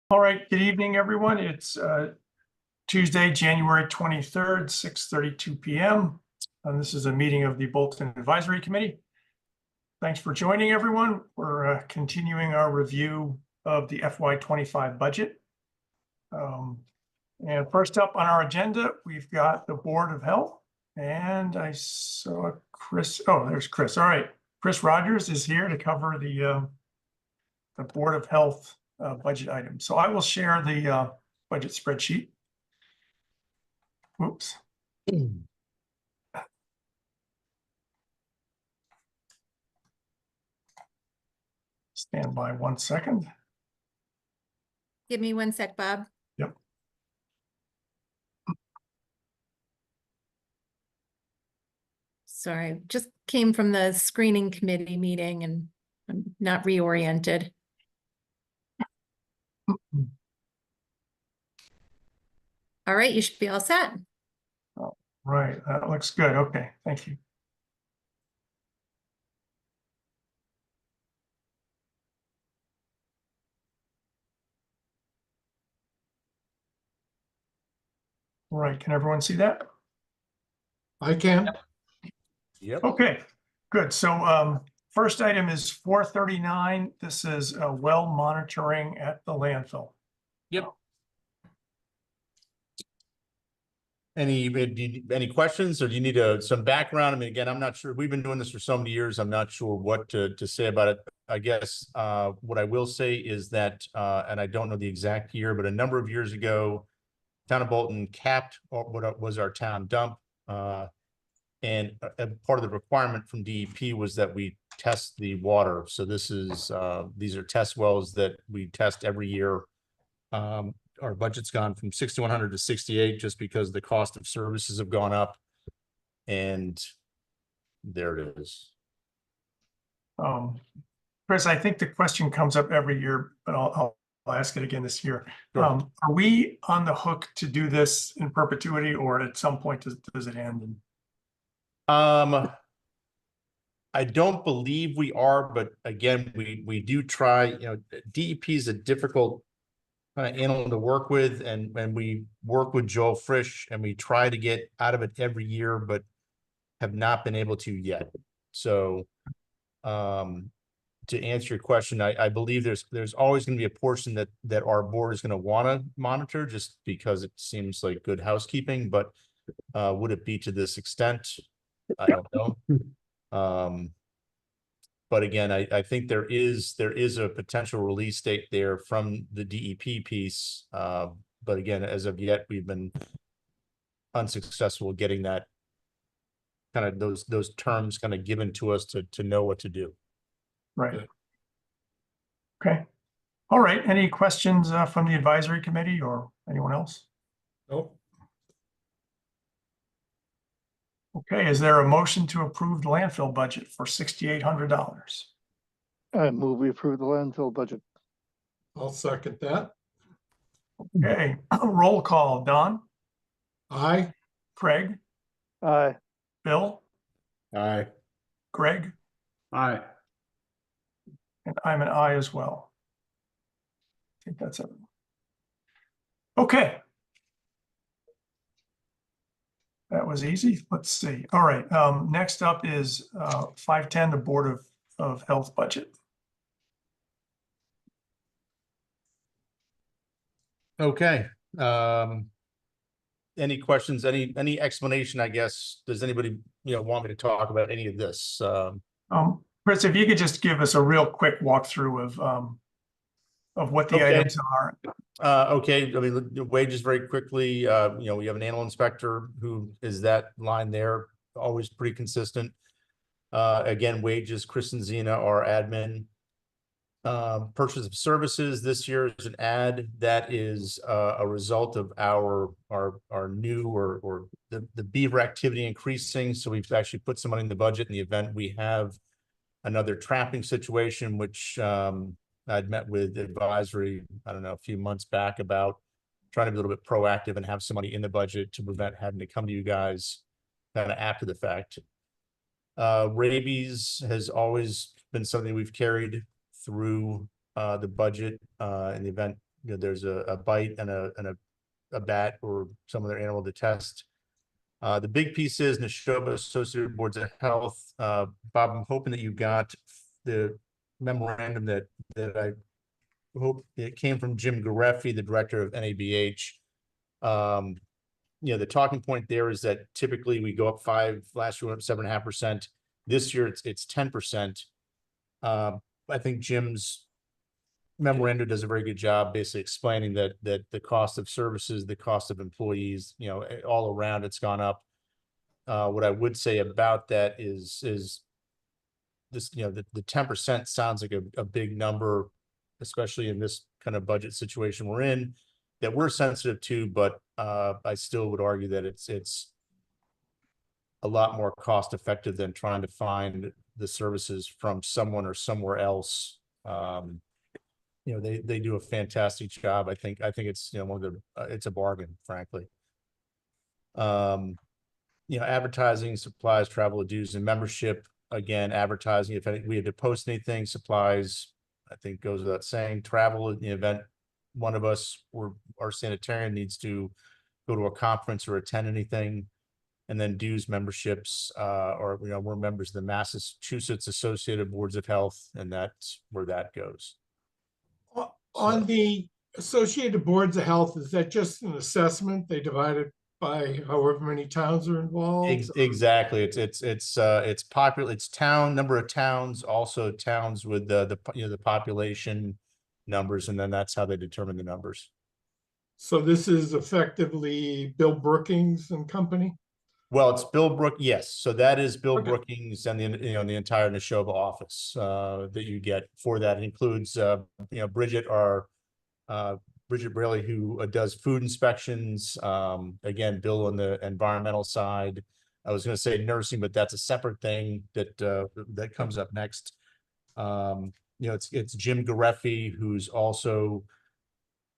All right, good evening, everyone. It's Tuesday, January 23rd, 6:32 p.m. And this is a meeting of the Bolton Advisory Committee. Thanks for joining, everyone. We're continuing our review of the FY25 budget. And first up on our agenda, we've got the Board of Health. And I saw Chris. Oh, there's Chris. All right. Chris Rogers is here to cover the Board of Health budget item. So I will share the budget spreadsheet. Oops. Stand by 1 second. Give me 1 sec, Bob. Yep. Sorry, just came from the screening committee meeting and I'm not reoriented. All right, you should be all set. Oh, right, that looks good. Okay, thank you. All right, can everyone see that? I can. Yep. Okay, good. So first item is 439. This is well monitoring at the landfill. Yep. Any questions, or do you need some background? I mean, again, I'm not sure. We've been doing this for so many years. I'm not sure what to say about it. I guess what I will say is that, and I don't know the exact year, but a number of years ago, Town of Bolton capped what was our town dump. And part of the requirement from DEP was that we test the water. So this is these are test wells that we test every year. Our budget's gone from 6,100 to 68 just because the cost of services have gone up. And there it is. Chris, I think the question comes up every year, but I'll ask it again this year. Sure. Are we on the hook to do this in perpetuity, or at some point does it end? I don't believe we are, but again, we do try. You know, DEP is a difficult kind of animal to work with, and we work with Joel Frisch, and we try to get out of it every year, but have not been able to yet. So, to answer your question, I believe there's always going to be a portion that our board is going to want to monitor, just because it seems like good housekeeping. But would it be to this extent? I don't know. But again, I think there is a potential release date there from the DEP piece. But again, as of yet, we've been unsuccessful getting that kind of those terms kind of given to us to know what to do. Right. Okay. All right. Any questions from the advisory committee or anyone else? Nope. Okay. Is there a motion to approve the landfill budget for $6,800? I move we approve the landfill budget. I'll second that. Okay. Roll call. Don, Aye. Craig, Aye. Bill, Aye. Greg, Aye. and I'm an aye as well. I think that's it. Okay. That was easy. Let's see. All right. Next up is 510, the Board of Health budget. Okay. Any questions? Any explanation? I guess. Does anybody want me to talk about any of this? Chris, if you could just give us a real quick walkthrough of what the Okay. items are. Okay. I mean, the wages very quickly. We have an animal inspector who is that line there, always pretty consistent. Again, wages, Chris and Zena are admin. Purchase of services this year is an ad that is a result of our new or the beaver activity increasing. So we've actually put some money in the budget in the event we have another trapping situation, which I'd met with advisory, I don't know, a few months back about trying to be a little bit proactive and have some money in the budget to prevent having to come to you guys kind of after the fact. Rabies has always been something we've carried through the budget in the event there's a bite and a bat or some other animal to test. The big piece is Neshoba Associated Boards of Health. Bob, I'm hoping that you got the memorandum that I hope it came from Jim Gareffi, the director of NABH. The talking point there is that typically we go up 5%, last year we went up 7.5%. This year it's 10%. I think Jim's memorandum does a very good job basically explaining that the cost of services, the cost of employees, all around it's gone up. What I would say about that is this, the 10% sounds like a big number, especially in this kind of budget situation we're in, that we're sensitive to, but I still would argue that it's a lot more cost effective than trying to find the services from someone or somewhere else. They do a fantastic job. I think it's one of the it's a bargain, frankly. Advertising, supplies, travel, dues, and membership. Again, advertising, if we had to post anything, supplies, I think goes without saying. Travel in the event one of us or our sanitarian needs to go to a conference or attend anything. And then dues, memberships, or we're members of the Massachusetts Associated Boards of Health, and that's where that goes. On the Associated Boards of Health, is that just an assessment? They divide it by however many towns are involved? Exactly. It's popular. It's number of towns, also towns with the population numbers, and then that's how they determine the numbers. So this is effectively Bill Brookings and Company? Well, it's Bill yes. So that is Bill Okay. Brookings and the entire Neshoba office that you get for that. It includes Bridget, Bridget Braley, who does food inspections. Again, Bill on the environmental side. I was going to say nursing, but that's a separate thing that comes up next. It's Jim Gareffi, who's also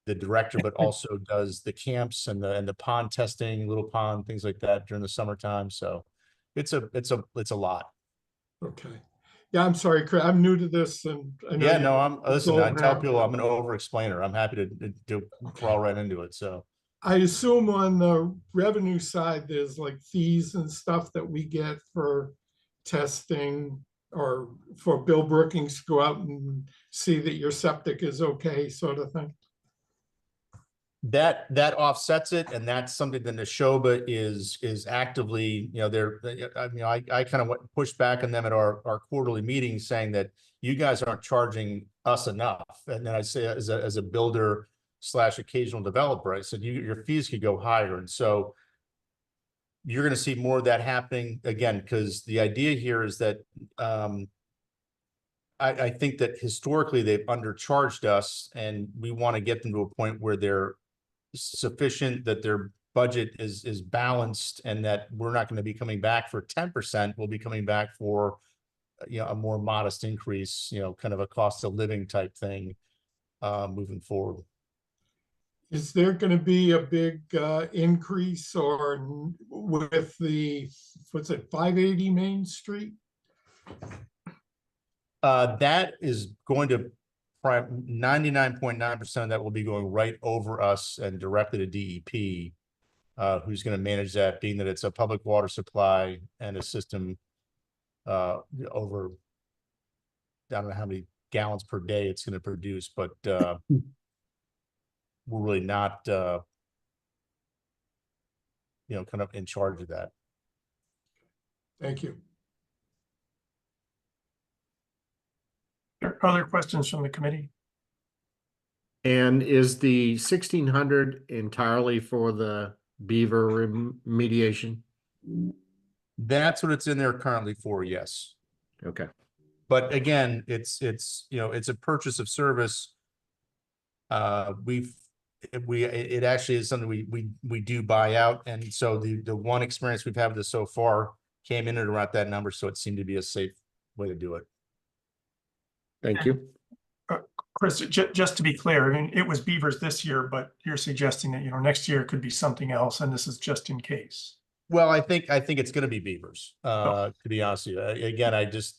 the director, but also does the camps and the pond testing, little pond, things like that during the summertime. So it's a lot. Okay. Yeah, I'm sorry, Chris, I'm new to this and I know. Yeah, no, listen, I tell people I'm an over. over explainer. I'm happy to crawl right into it. So I assume on the revenue side, there's like fees and stuff that we get for testing or for Bill Brookings to go out and see that your septic is okay, sort of thing. that offsets it, and that's something that Neshoba is actively, I kind of pushed back on them at our quarterly meeting saying that you guys aren't charging us enough. And then I say as a builder / occasional developer, I said your fees could go higher. And so you're going to see more of that happening again, because the idea here is that I think that historically they've undercharged us, and we want to get them to a point where they're sufficient, that their budget is balanced, and that we're not going to be coming back for 10%. We'll be coming back for a more modest increase, kind of a cost of living type thing moving forward. Is there going to be a big increase or with the, what's it, 580 Main Street? That is going to 99.9% of that will be going right over us and directly to DEP, who's going to manage that, being that it's a public water supply and a system over, I don't know how many gallons per day it's going to produce, but we're really not, kind of in charge of that. Thank you. Other questions from the committee? And is the 1,600 entirely for the beaver remediation? That's what it's in there currently for, yes. Okay. But again, it's a purchase of service. It actually is something we do buy out, and so the one experience we've had with this so far came in at around that number, so it seemed to be a safe way to do it. Thank you. Chris, just to be clear, I mean, it was beavers this year, but you're suggesting that, next year could be something else, and this is just in case. Well, I think it's going to be beavers. To be honest with you, again, it's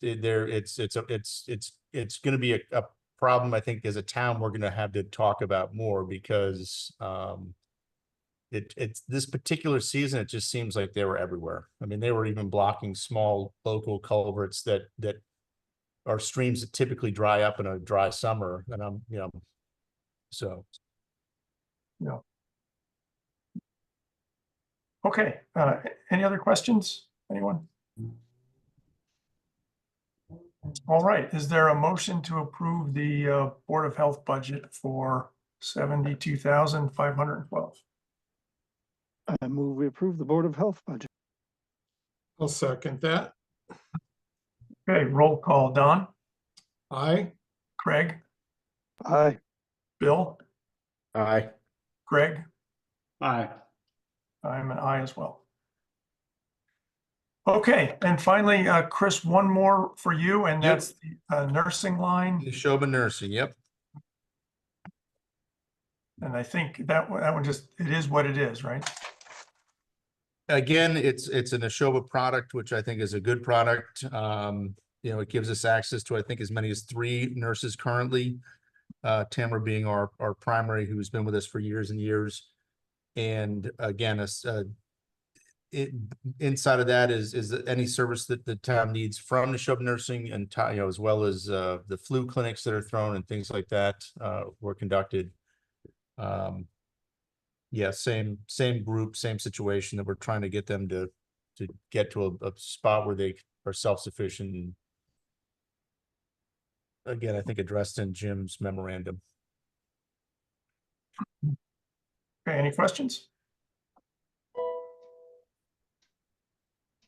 going to be a problem I think as a town we're gonna have to talk about more because it's this particular season, it just seems like they were everywhere. I mean, they were even blocking small local culverts that are streams that typically dry up in a dry summer, and so. No. Okay, any other questions? Anyone? All right, is there a motion to approve the Board of Health budget for 72,512? I move we approve the Board of Health budget. I'll second that. Okay, roll call. Don, Aye. Craig, Aye. Bill, Aye. Greg, Aye. I'm an aye as well. Okay, and finally, Chris, one more for you, and Yep. that's the nursing line. Neshoba Nursing, yep. And I think that one just, it is what it is, right? Again, it's a Neshoba product, which I think is a good product. It gives us access to, I think, as many as 3 nurses currently. Tamara being our primary, who's been with us for years and years. And again, inside of that is any service that the town needs from Neshoba Nursing, and as well as the flu clinics that are thrown and things like that were conducted. Yeah, same group, same situation, that we're trying to get them to get to a spot where they are self-sufficient. And again, I think addressed in Jim's memorandum. Okay, any questions?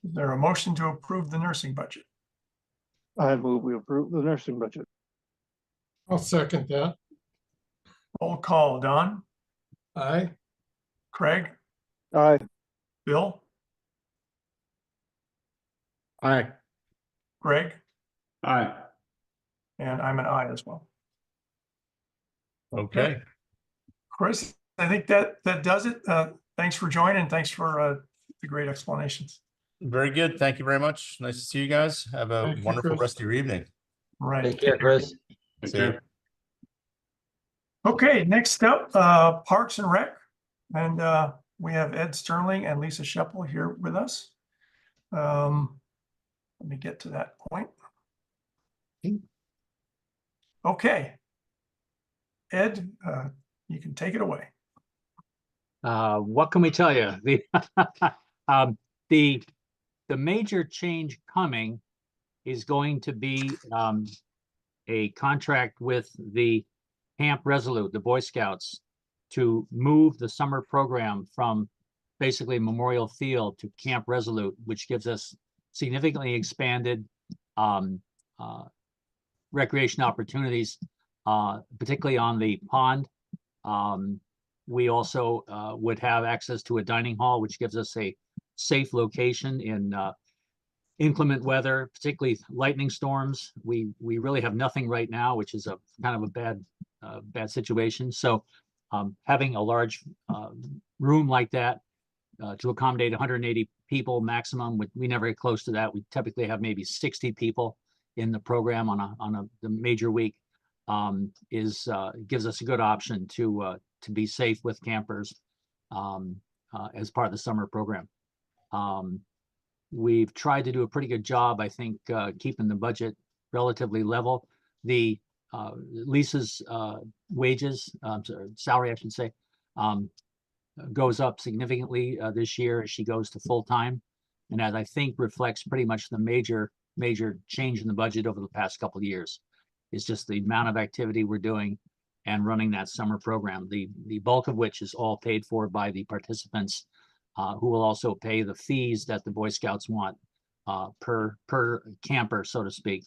Is there a motion to approve the nursing budget? I move we approve the nursing budget. I'll second that. Roll call. Don, Aye. Craig, Aye. Bill, Aye. Greg, Aye. and I'm an aye as well. Okay. Chris, I think that does it. Thanks for joining. Thanks for the great explanations. Very good. Thank you very much. Nice to see you guys. Have a Thank you, wonderful Chris. rest of your evening. Right. Take care, Chris. See ya. Okay, next up, Parks and Rec. And we have Ed Sterling and Lisa Sheppel here with us. Let me get to that point. Okay. Ed, you can take it away. What can we tell you? The major change coming is going to be a contract with the Camp Resolute, the Boy Scouts, to move the summer program from basically Memorial Field to Camp Resolute, which gives us significantly expanded recreation opportunities, particularly on the pond. We also would have access to a dining hall, which gives us a safe location in inclement weather, particularly lightning storms. We really have nothing right now, which is a kind of a bad situation. So having a large room like that to accommodate 180 people maximum, we never get close to that. We typically have maybe 60 people in the program on the major week. Gives us a good option to be safe with campers as part of the summer program. We've tried to do a pretty good job, I think, keeping the budget relatively level. The Lisa's wages, salary, I should say, goes up significantly this year as she goes to full time, and that I think reflects pretty much the major change in the budget over the past couple of years. It's just the amount of activity we're doing and running that summer program, the bulk of which is all paid for by the participants, who will also pay the fees that the Boy Scouts want per camper, so to speak,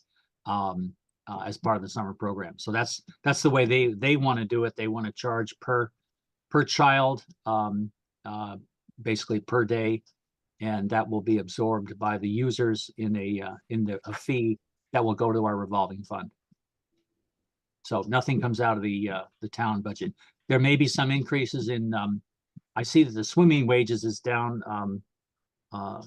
as part of the summer program. So that's the way they want to do it. They want to charge per child, basically per day, and that will be absorbed by the users in a fee that will go to our revolving fund. So nothing comes out of the town budget. There may be some increases in. I see that the swimming wages is down a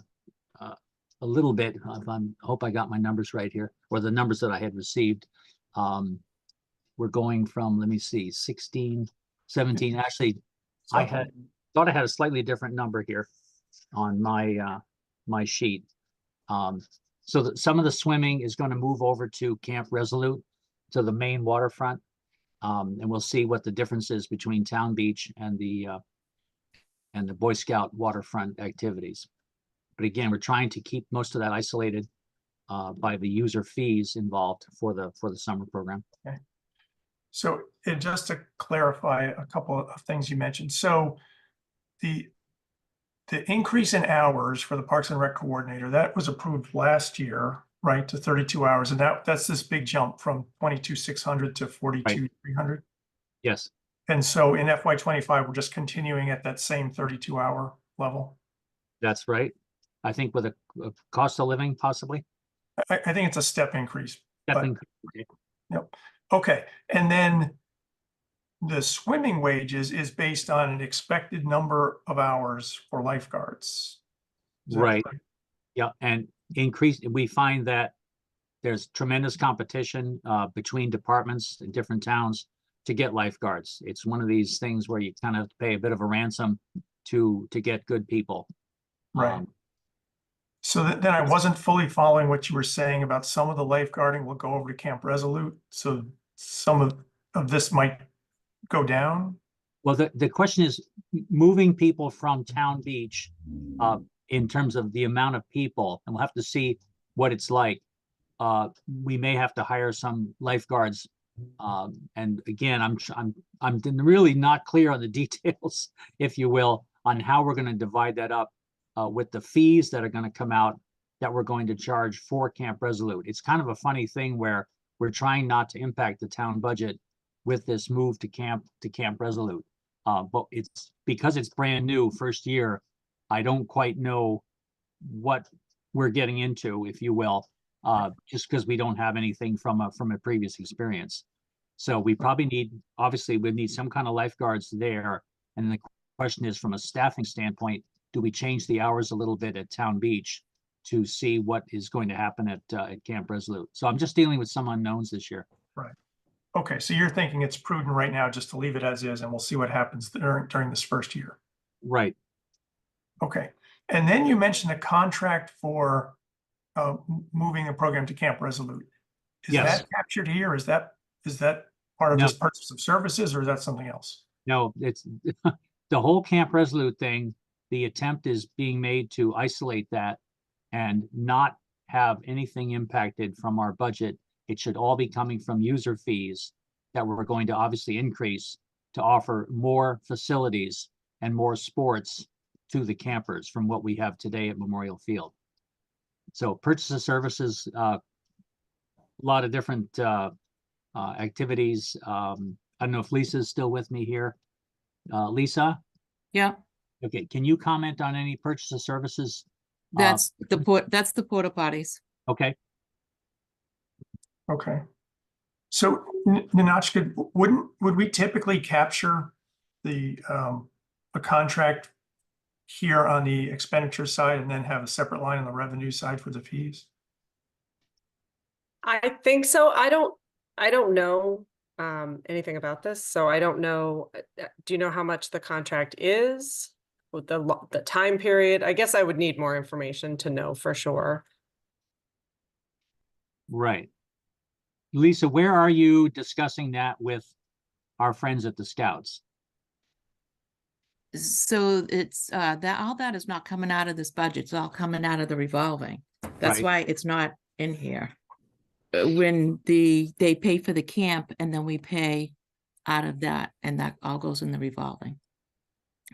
little bit. I hope I got my numbers right here, or the numbers that I had received. we're going from, let me see, 16, 17, actually, I thought I had a slightly different number here on my, my sheet. So that some of the swimming is going to move over to Camp Resolute, to the main waterfront. And we'll see what the difference is between Town Beach and the Boy Scout waterfront activities. But again, we're trying to keep most of that isolated by the user fees involved for the summer program. So just to clarify a couple of things you mentioned. So the increase in hours for the Parks and Rec coordinator, that was approved last year, right, to 32 hours. And that's this big jump from 22,600 to 42,300. Yes, And so in FY25, we're just continuing at that same 32-hour level. that's right. I think with a cost of living possibly. I think it's a step increase. Step But- increase, okay. Okay, and then the swimming wages is based on an expected number of hours for lifeguards. Is that Right. correct? Yeah, and we find that there's tremendous competition between departments in different towns to get lifeguards. It's one of these things where you kind of pay a bit of a ransom to get good people. Right. So then I wasn't fully following what you were saying about some of the lifeguarding will go over to Camp Resolute. So some of this might go down. Well, the question is moving people from Town Beach in terms of the amount of people, and we'll have to see what it's like. We may have to hire some lifeguards. And again, I'm really not clear on the details, if you will, on how we're going to divide that up with the fees that are going to come out that we're going to charge for Camp Resolute. It's kind of a funny thing where we're trying not to impact the town budget with this move to Camp Resolute. But it's because it's brand new, first year, I don't quite know what we're getting into, if you will, just because we don't have anything from a previous experience. So we probably obviously we need some kind of lifeguards there. And the question is, from a staffing standpoint, do we change the hours a little bit at Town Beach to see what is going to happen at Camp Resolute? So I'm just dealing with some unknowns this year. Okay, so you're thinking it's prudent right now just to leave it as is, and we'll see what happens during this first year. Right. Okay, and then you mentioned a contract for moving the program to Camp Resolute. Is Yes. that captured here? Is that part of No. this purchase of services, or is that something else? No, it's the whole Camp Resolute thing. The attempt is being made to isolate that and not have anything impacted from our budget. It should all be coming from user fees that we're going to obviously increase to offer more facilities and more sports to the campers from what we have today at Memorial Field. So purchase of services, a lot of different activities. I don't know if Lisa's still with me here. Lisa? Yeah, Okay, can you comment on any purchase of services? that's the porta potties. Okay, Okay. So Ninotchka, would we typically capture a contract here on the expenditure side and then have a separate line on the revenue side for the fees? I think so. I don't know anything about this, so I don't know. Do you know how much the contract is with the time period? I guess I would need more information to know for sure. right. Lisa, where are you discussing that with our friends at the Scouts? So it's that all that is not coming out of this budget. It's all coming out of the revolving. That's Right. why it's not in here. When they pay for the camp and then we pay out of that, and that all goes in the revolving.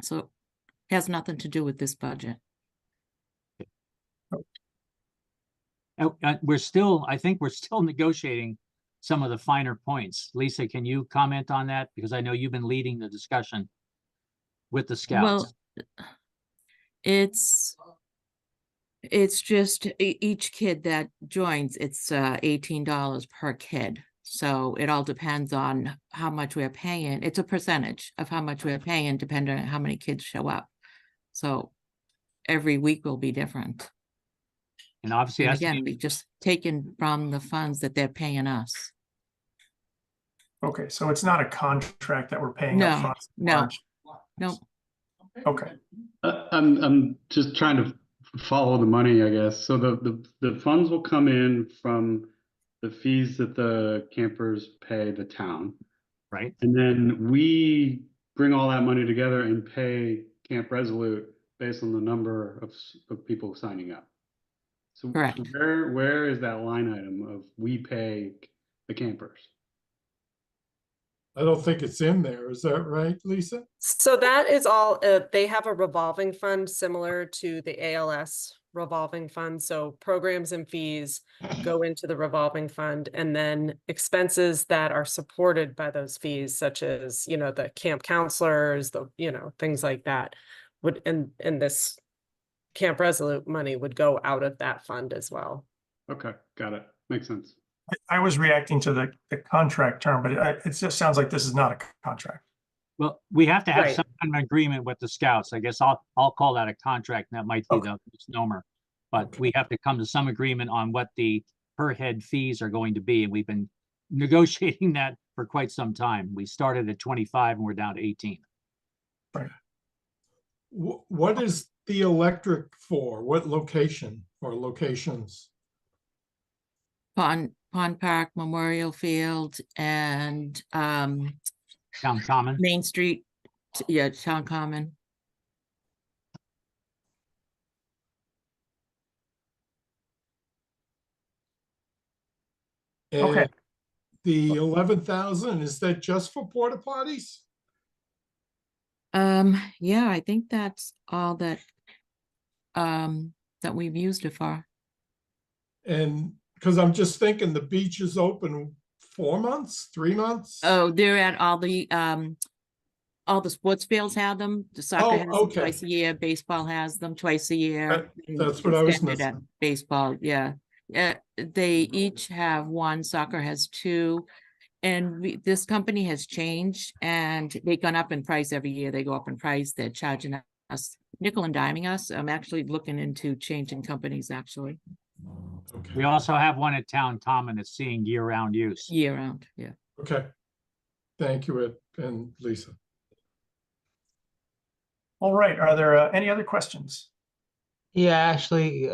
So it has nothing to do with this budget. I think we're still negotiating some of the finer points. Lisa, can you comment on that? Because I know you've been leading the discussion with the Scouts. Well, it's just each kid that joins, it's $18 per kid. So it all depends on how much we're paying. It's a percentage of how much we're paying, depending on how many kids show up. So every week will be different. And obviously, And that's again, we just taken from the funds that they're paying us. Okay, so it's not a contract that we're paying No, upfront. no. March. Nope. Okay, I'm just trying to follow the money, I guess. So the funds will come in from the fees that the campers pay the town. right? And then we bring all that money together and pay Camp Resolute based on the number of people signing up. So Correct. where is that line item of we pay the campers? I don't think it's in there. Is that right, Lisa? So that is all, they have a revolving fund similar to the ALS revolving fund. So programs and fees go into the revolving fund, and then expenses that are supported by those fees, such as, you know, the camp counselors, the, you know, things like that would, and this Camp Resolute money would go out of that fund as well. Okay, got it. Makes sense. I was reacting to the contract term, but it just sounds like this is not a contract. Well, we have to have Right. some kind of agreement with the scouts. I guess I'll call that a contract. And that might be Okay. the misnomer. But we have to come to some agreement on what the per head fees are going to be. And we've been negotiating that for quite some time. We started at 25 and we're down to 18. What is the electric for? What location or locations? Pond Park, Memorial Field, and Town Common. Main Street, yeah, Town Common. Okay. And the 11,000, is that just for porta potties? Yeah, I think that's all that that we've used it for. And because I'm just thinking the beach is open 4 months, 3 months? Oh, they're at all the sports fields have them. The soccer Oh, has them okay. twice a year, baseball has them twice a year. and that's what I was extended at missing. Baseball, yeah. They each have one, soccer has two. And this company has changed and they've gone up in price every year. They go up in price. They're charging us nickel and diming us. I'm actually looking into changing companies actually Okay. We also have one at Town Common that's seeing year-round use. year round, yeah. Okay. Thank you, Ed and Lisa. All right, are there any other questions? Yeah, actually,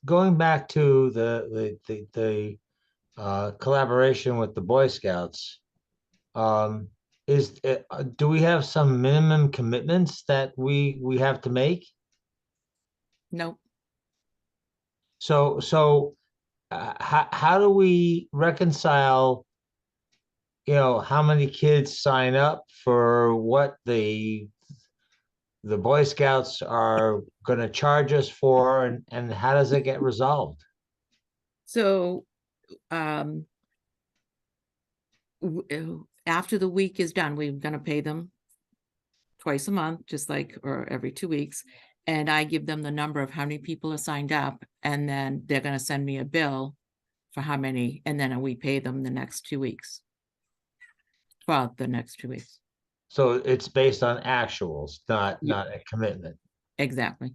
going back to the collaboration with the Boy Scouts, do we have some minimum commitments that we have to make? Nope. So how do we reconcile, how many kids sign up for what the Boy Scouts are going to charge us for, and how does it get resolved? So, after the week is done, we're gonna pay them twice a month, just like, or every 2 weeks. And I give them the number of how many people are signed up, and then they're gonna send me a bill for how many, and then we pay them the next 2 weeks. For the next 2 weeks, So it's based on actuals, not a commitment. exactly.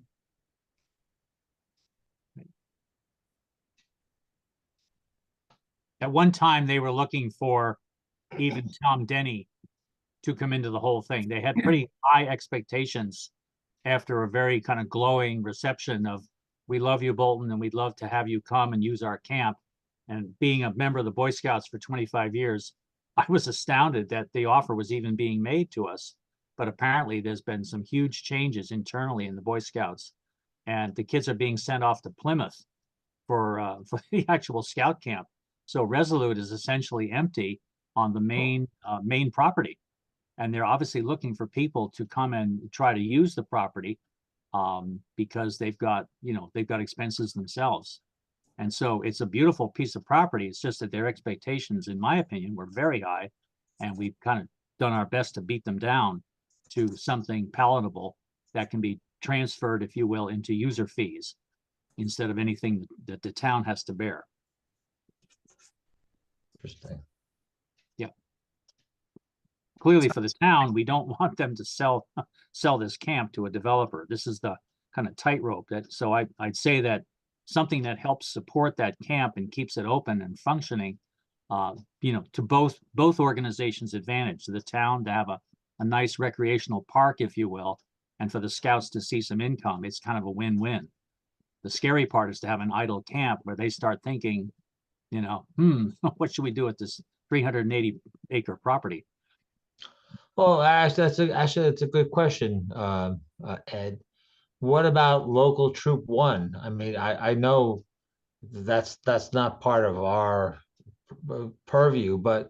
At one time, they were looking for even Tom Denny to come into the whole thing. They had pretty high expectations after a very kind of glowing reception of, we love you, Bolton, and we'd love to have you come and use our camp. And being a member of the Boy Scouts for 25 years, I was astounded that the offer was even being made to us. But apparently there's been some huge changes internally in the Boy Scouts. And the kids are being sent off to Plymouth for the actual scout camp. So Resolute is essentially empty on the main property. And they're obviously looking for people to come and try to use the property because they've got expenses themselves. And so it's a beautiful piece of property. It's just that their expectations, in my opinion, were very high. And we've kind of done our best to beat them down to something palatable that can be transferred, if you will, into user fees instead of anything that the town has to bear. Interesting. Clearly for the town, we don't want them to sell this camp to a developer. This is the kind of tightrope so I'd say that something that helps support that camp and keeps it open and functioning to both organizations' advantage, to the town to have a nice recreational park, if you will, and for the scouts to see some income. It's kind of a win-win. The scary part is to have an idle camp where they start thinking, what should we do with this 380 acre property? Well, actually, that's a good question, Ed. What about local troop one? I mean, I know that's not part of our purview, but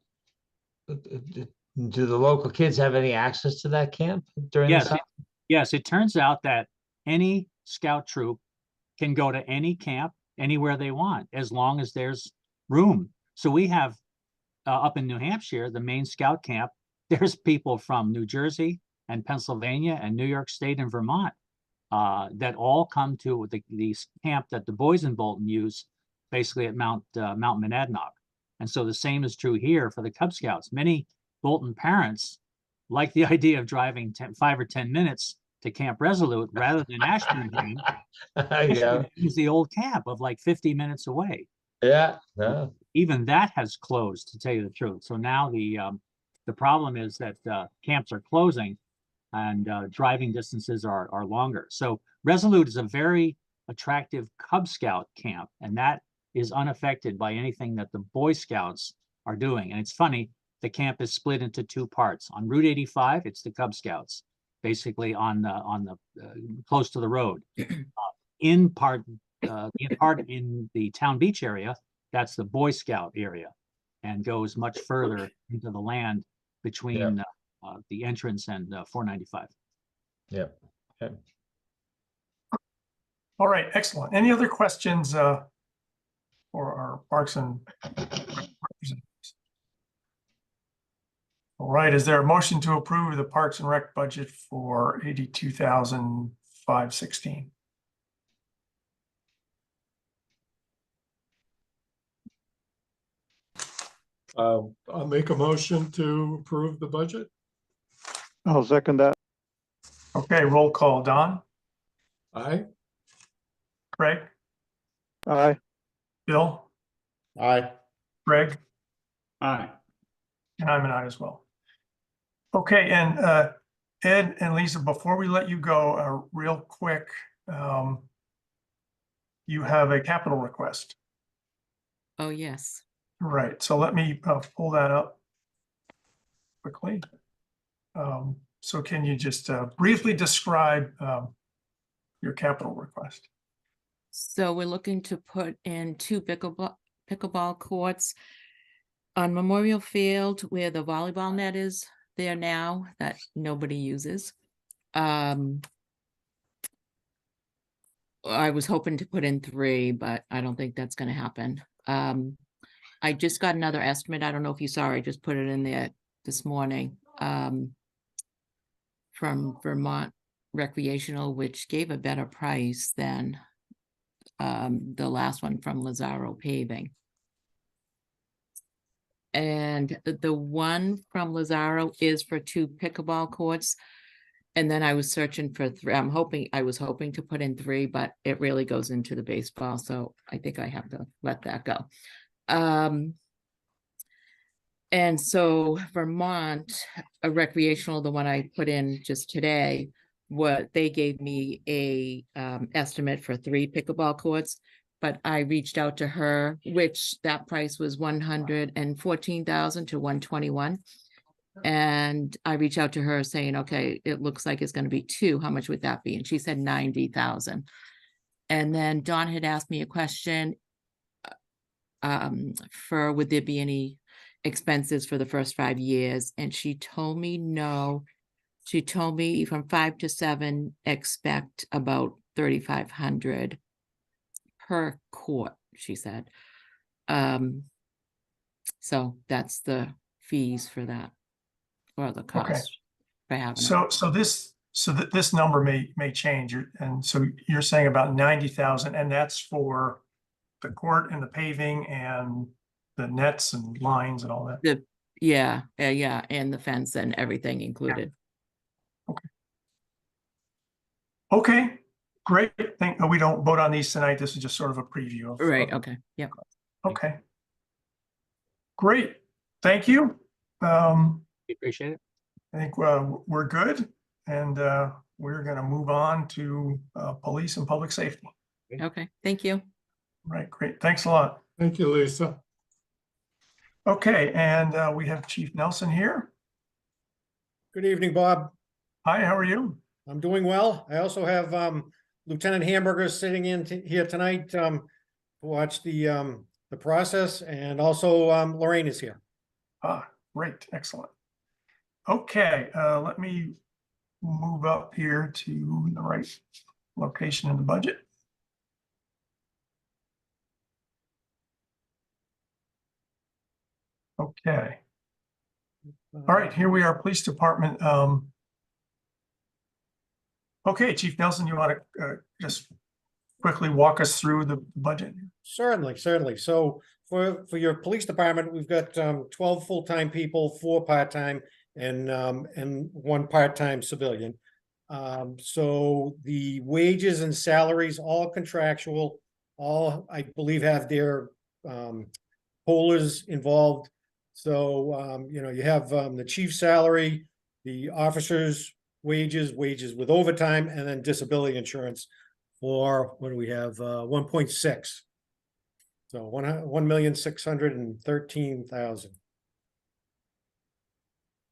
do the local kids have any access to that camp during the Yes, summer? yes, it turns out that any scout troop can go to any camp anywhere they want, as long as there's room. So we have up in New Hampshire, the main scout camp, there's people from New Jersey and Pennsylvania and New York State and Vermont that all come to the camp that the boys in Bolton use, basically at Mount Monadnock. And so the same is true here for the Cub Scouts. Many Bolton parents like the idea of driving 5 or 10 minutes to Camp Resolute rather than Ashburnham. Yeah, Is the old camp of like 50 minutes away. yeah. Even that has closed, to tell you the truth. So now the problem is that camps are closing and driving distances are longer. So Resolute is a very attractive Cub Scout camp, and that is unaffected by anything that the Boy Scouts are doing. And it's funny, the camp is split into two parts. On Route 85, it's the Cub Scouts, basically on the close to the road. In part in the Town Beach area, that's the Boy Scout area, and goes much further into the land between the entrance and 495. Yeah. Okay. All right, excellent. Any other questions for our Parks and representatives? All right, is there a motion to approve the Parks and Rec budget for $82,516? I'll make a motion to approve the budget. I'll second that. Okay, roll call. Don, Aye. Craig, Aye. Bill, Aye. Greg, Aye. and I'm an aye as well. Okay, and Ed and Lisa, before we let you go, real quick, you have a capital request. Oh, yes. Right, so let me pull that up quickly. So can you just briefly describe your capital request? So we're looking to put in 2 pickleball courts on Memorial Field where the volleyball net is there now that nobody uses. I was hoping to put in 3, but I don't think that's going to happen. I just got another estimate. I don't know if you saw, I just put it in there this morning, from Vermont Recreational, which gave a better price than the last one from Lazaro Paving. And the one from Lazaro is for 2 pickleball courts. And then I was searching for 3. I was hoping to put in 3, but it really goes into the baseball. So I think I have to let that go. And so Vermont, a recreational, the one I put in just today, what they gave me a estimate for 3 pickleball courts, but I reached out to her, which that price was $114,000 to $121,000. And I reached out to her saying, okay, it looks like it's going to be 2. How much would that be? And she said $90,000. And then Dawn had asked me a question for would there be any expenses for the first 5 years? And she told me no. She told me from 5 to 7, expect about $3,500 per court, she said. So that's the fees for that, or the cost for having it. So this number may change, and so you're saying about 90,000, and that's for the court and the paving and the nets and lines and all that. Yeah, and the fence and everything included. Okay, great. We don't vote on these tonight. This is just sort of a preview of. Right, okay, yep. Okay. Great, thank you. We appreciate it. I think we're good, and we're going to move on to police and public safety. Okay, thank you. Right, great, thanks a lot. Thank you, Lisa. Okay, and we have Chief Nelson here. Good evening, Bob. Hi, how are you? I'm doing well. I also have Lieutenant Hamburger sitting in here tonight to watch the process, and also Lorraine is here. Ah, great, excellent. Okay, let me move up here to the right location in the budget. Okay, all right, here we are, Police Department. Okay, Chief Nelson, you want to just quickly walk us through the budget? Certainly, certainly. So for your police department, we've got 12 full-time people, 4 part-time, and 1 part-time civilian. So the wages and salaries, all contractual, all I believe have their COLAs involved. So you know, you have the chief's salary, the officers' wages with overtime, and then disability insurance for, what do we have, 1.6. So 1,613,000.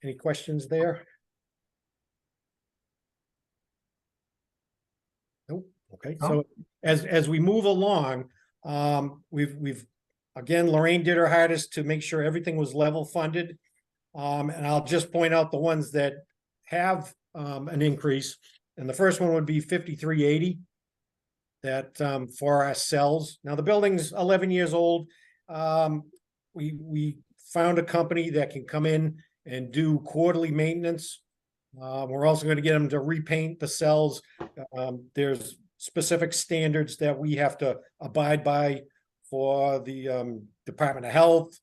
Any questions there? Nope. Okay, so as we move along, we've again, Lorraine did her hardest to make sure everything was level funded. And I'll just point out the ones that have an increase. And the first one would be 5380. That for our cells. Now the building's 11 years old. We found a company that can come in and do quarterly maintenance. We're also going to get them to repaint the cells. There's specific standards that we have to abide by for the Department of Health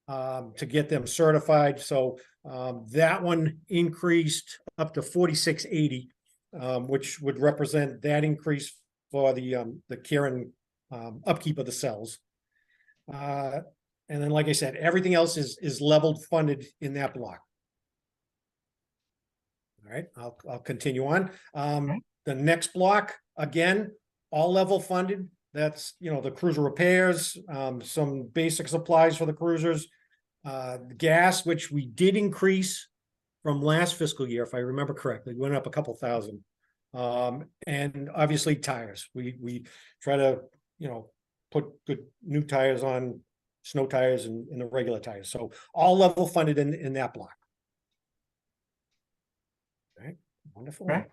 to get them certified. So that one increased up to 4680, which would represent that increase for the care and upkeep of the cells. And then, like I said, everything else is leveled funded in that block. All right, I'll continue on. The next block, again, all level funded. That's, you know, the cruiser repairs, some basic supplies for the cruisers, gas, which we did increase from last fiscal year, if I remember correctly, went up a couple thousand. And obviously tires. We try to, you know, put good new tires on, snow tires and the regular tires. So all level funded in that block. All right, wonderful. Okay.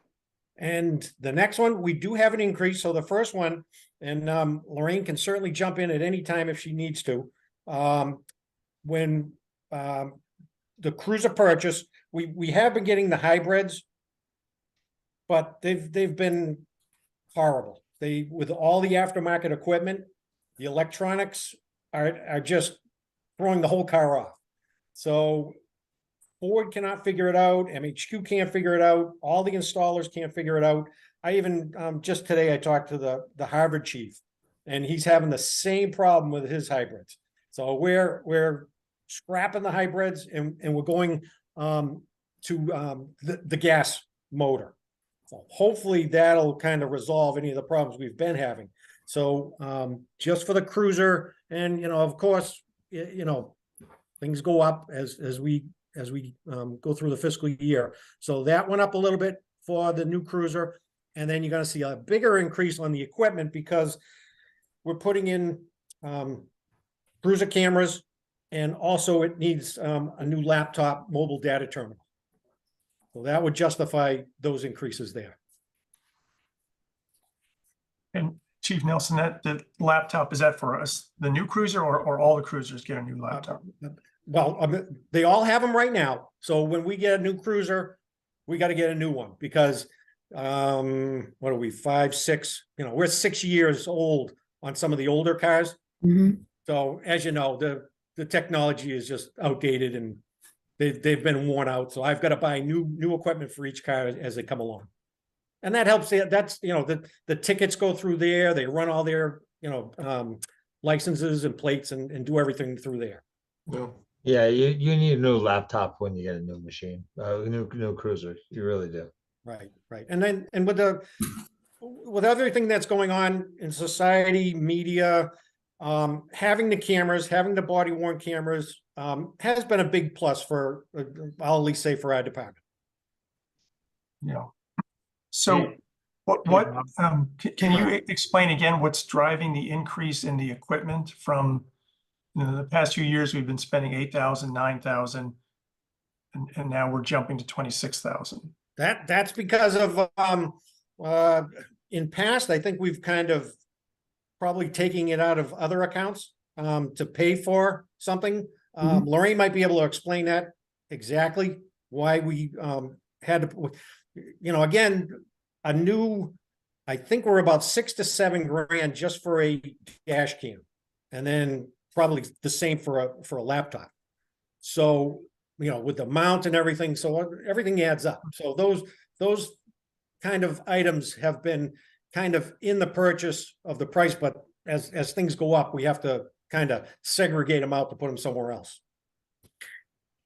And the next one, we do have an increase. So the first one, and Lorraine can certainly jump in at any time if she needs to. When the cruiser purchase, we have been getting the hybrids, but they've been horrible. With all the aftermarket equipment, the electronics are just throwing the whole car off. So Ford cannot figure it out. MHQ can't figure it out. All the installers can't figure it out. I even just today I talked to the Harvard chief, and he's having the same problem with his hybrids. So we're scrapping the hybrids and we're going to the gas motor. So hopefully that'll kind of resolve any of the problems we've been having. So just for the cruiser, and you know, of course, you know, things go up as we go through the fiscal year. So that went up a little bit for the new cruiser, and then you're going to see a bigger increase on the equipment because we're putting in cruiser cameras, and also it needs a new laptop mobile data terminal. So that would justify those increases there. And Chief Nelson, the laptop, is that for us, the new cruiser, or all the cruisers get a new laptop? Well, they all have them right now. So when we get a new cruiser, we got to get a new one because what are we, 5, 6, you know, we're 6 years old on some of the older cars. So as you know, the technology is just outdated and they've been worn out. So I've got to buy new equipment for each car as they come along. And that helps. That's, you know, the tickets go through there. They run all their, you know, licenses and plates and do everything through there. No. Yeah, you need a new laptop when you get a new machine, new cruiser. You really do. Right, right. And then, and with everything that's going on in society, media, having the cameras, having the body worn cameras, has been a big plus for, I'll at least say for our department. Yeah. So Hey, what, Bob. can you explain again what's driving the increase in the equipment from, the past few years, we've been spending 8,000, 9,000, and now we're jumping to 26,000. That's because of, in past, I think we've kind of probably taking it out of other accounts, to pay for something. Lorraine might be able to explain that exactly why we, had to, again, I think we're about 6 to 7 grand just for a dash cam. And then probably the same for a laptop. So, with the mount and everything, so everything adds up. So those kind of items have been kind of in the purchase of the price, but as things go up, we have to kind of segregate them out to put them somewhere else.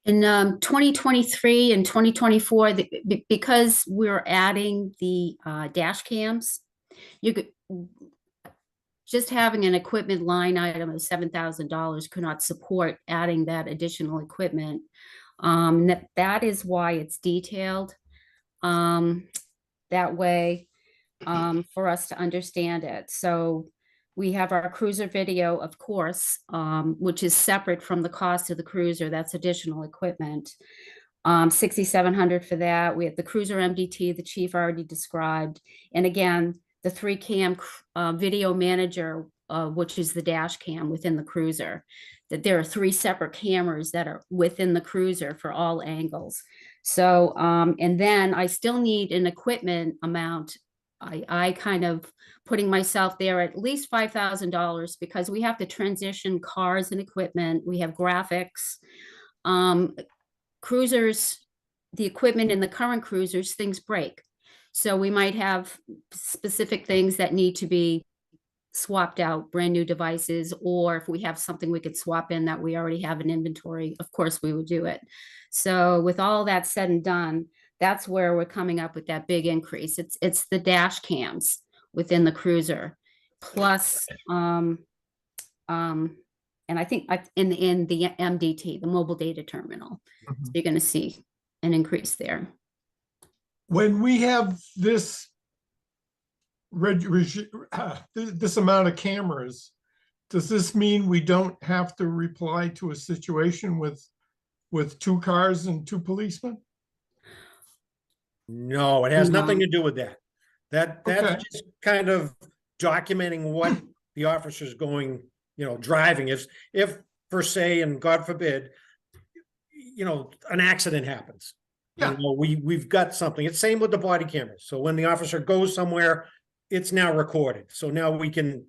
In 2023 and 2024, because we're adding the dash cams, you could just having an equipment line item of $7,000 could not support adding that additional equipment. That is why it's detailed that way for us to understand it. So we have our cruiser video, of course, which is separate from the cost of the cruiser. That's additional equipment. $6,700 for that. We have the cruiser MDT, the chief already described. And again, the 3-cam video manager, which is the dash cam within the cruiser. That there are 3 separate cameras that are within the cruiser for all angles. So, and then I still need an equipment amount. I kind of putting myself there at least $5,000 because we have to transition cars and equipment. We have graphics, cruisers, the equipment in the current cruisers, things break. So we might have specific things that need to be swapped out, brand new devices, or if we have something we could swap in that we already have an inventory, of course we would do it. So with all that said and done, that's where we're coming up with that big increase. It's the dash cams within the cruiser, plus and I think in the MDT, the mobile data terminal, so you're going to see an increase there. When we have this this amount of cameras, does this mean we don't have to reply to a situation with 2 cars and 2 policemen? No, it has nothing No. to do with that. That's Okay. just kind of documenting what the officer's going, driving. If per se, and God forbid, an accident happens. Yeah. We've got something. It's same with the body cameras. So when the officer goes somewhere, it's now recorded. So now we can,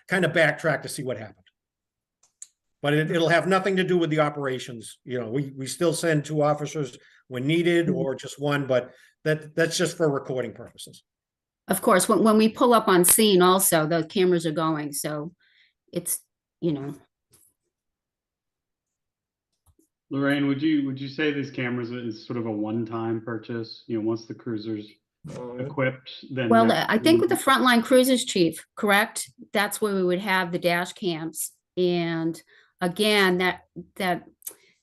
kind of backtrack to see what happened. But it'll have nothing to do with the operations. We still send 2 officers when needed or just 1, but that's just for recording purposes. Of course, when we pull up on scene also, the cameras are going, so it's, Lorraine, would you say these cameras is sort of a one-time purchase? Once the cruiser's equipped, then well, I think with the frontline cruisers, chief, correct? That's where we would have the dash cams. And again, that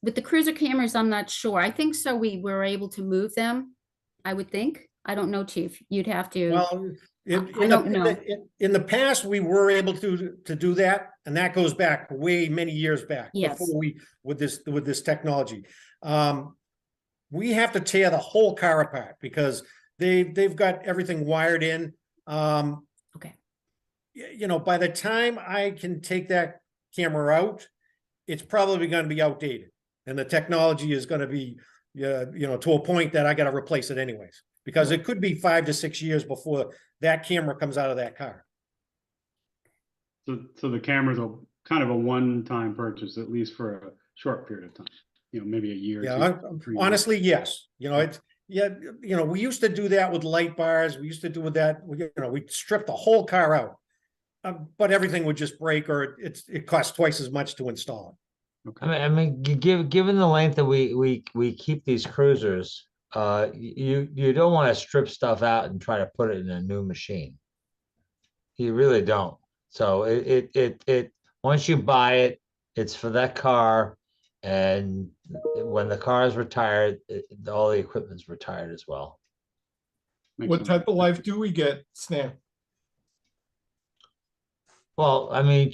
with the cruiser cameras, I'm not sure. I think so. We were able to move them, I would think. I don't know, chief. You'd have to. Well, I don't know. in the past, we were able to do that, and that goes back way many years back. Yes. Before with this technology. We have to tear the whole car apart because they've got everything wired in. Okay. By the time I can take that camera out, it's probably going to be outdated, and the technology is going to be, to a point that I got to replace it anyways, because it could be 5 to 6 years before that camera comes out of that car. So the cameras are kind of a one-time purchase, at least for a short period of time. Maybe a year. Yeah, 2, 3 honestly, yes. We used to do that with light bars. We used to do with that. We stripped the whole car out, but everything would just break, or it costs twice as much to install Given the length that we keep these cruisers, you don't want to strip stuff out and try to put it in a new machine. You really don't. So once you buy it, it's for that car. And when the car is retired, all the equipment's retired as well. What type of life do we get, Stan? Well, I mean,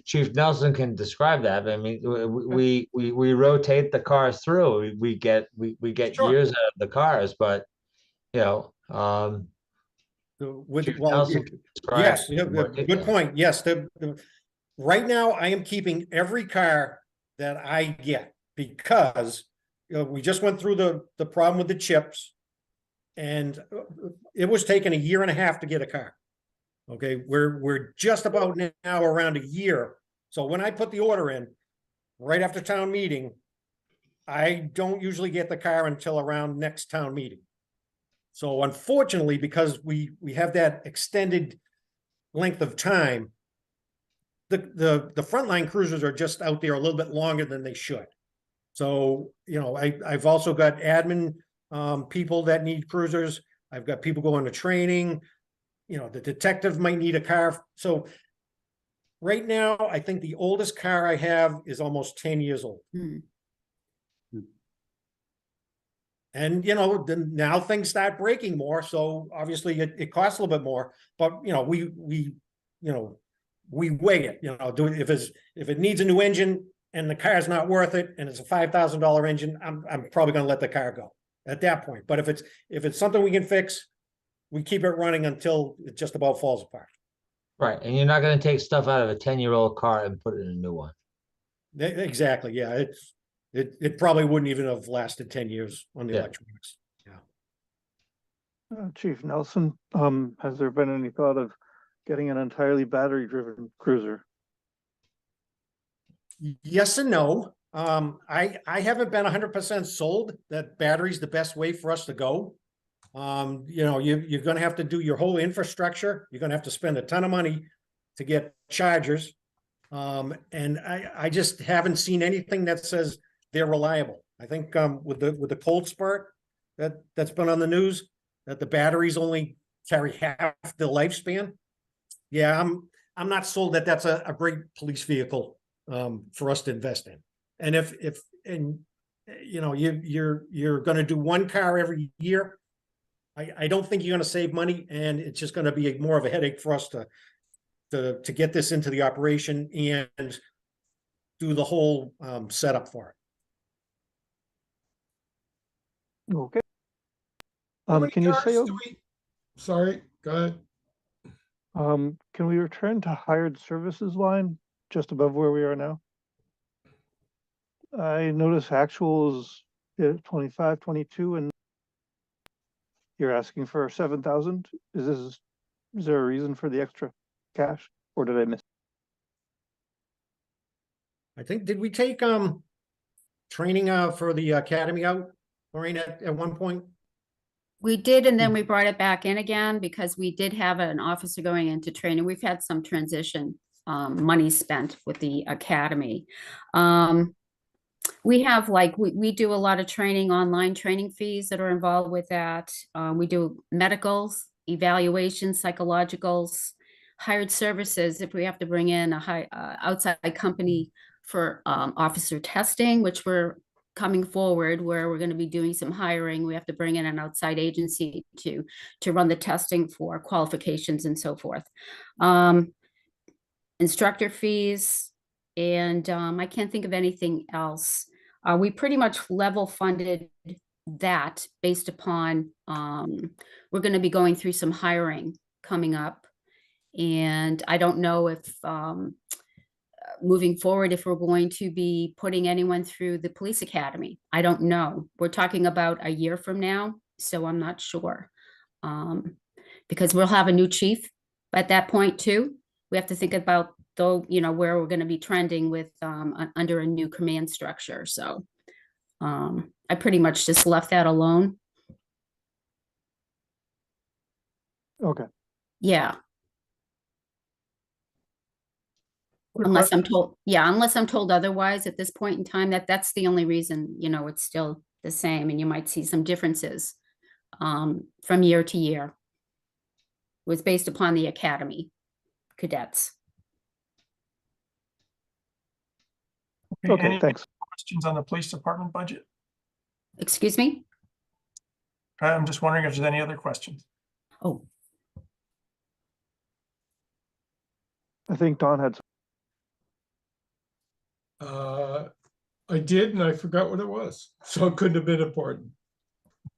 Chief Nelson can describe that. I mean, we rotate the cars through. We get Sure. years out of the cars, but you know, With, Chief well, Nelson can describe yes, it in more good detail. point. Yes, right now I am keeping every car that I get because we just went through the problem with the chips, and it was taking 1.5 years to get a car. Okay, we're just about now around a year. So when I put the order in right after town meeting, I don't usually get the car until around next town meeting. So unfortunately, because we have that extended length of time, the frontline cruisers are just out there a little bit longer than they should. So, you know, I've also got admin people that need cruisers. I've got people going to training. You know, the detective might need a car. So right now, I think the oldest car I have is almost 10 years old. Hmm. And, you know, then now things start breaking more. So obviously it costs a little bit more, but you know, we weigh it, you know, if it needs a new engine and the car's not worth it and it's a $5,000 engine, I'm probably going to let the car go at that point. But if it's something we can fix, we keep it running until it just about falls apart. Right, and you're not going to take stuff out of a 10-year-old car and put it in a new one. Exactly. Yeah, it probably wouldn't even have lasted 10 years on the electronics. Yeah. Chief Nelson, has there been any thought of getting an entirely battery-driven cruiser? Yes and no. I haven't been 100% sold that battery's the best way for us to go. You know, you're going to have to do your whole infrastructure. You're going to have to spend a ton of money to get chargers. And I just haven't seen anything that says they're reliable. I think with the cold spurt that's been on the news, that the batteries only carry half the lifespan. Yeah, I'm not sold that that's a great police vehicle for us to invest in. And if you know you're going to do one car every year, I don't think you're going to save money, and it's just going to be more of a headache for us to get this into the operation and do the whole setup for it. Okay. How many Can you cars say, do we- Sorry, go ahead. can we return to hired services line just above where we are now? I notice actuals at 25, 22, and you're asking for 7,000. Is there a reason for the extra cash, or did I miss? I think, did we take training for the academy out, Lorraine, at one point? We did, and then we brought it back in again because we did have an officer going into training. We've had some transition money spent with the academy. We have we do a lot of training, online training fees that are involved with that. We do medicals, evaluations, psychologicals, hired services. If we have to bring in a outside company for officer testing, which we're coming forward, where we're going to be doing some hiring, we have to bring in an outside agency to run the testing for qualifications and so forth. Instructor fees, and I can't think of anything else. We pretty much level funded that based upon we're going to be going through some hiring coming up, and I don't know if moving forward if we're going to be putting anyone through the police academy. I don't know. We're talking about a year from now, so I'm not sure, because we'll have a new chief at that point too. We have to think about, though, you know, where we're going to be trending with under a new command structure. So I pretty much just left that alone. Okay. Yeah. Unless I'm told, yeah, unless I'm told otherwise at this point in time, that's the only reason, it's still the same, and you might see some differences from year to year. It was based upon the academy cadets. Okay, Any thanks. questions on the police department budget? Excuse me? I'm just wondering if there's any other questions. Oh, I think Don had, I did, and I forgot what it was, so it couldn't have been important.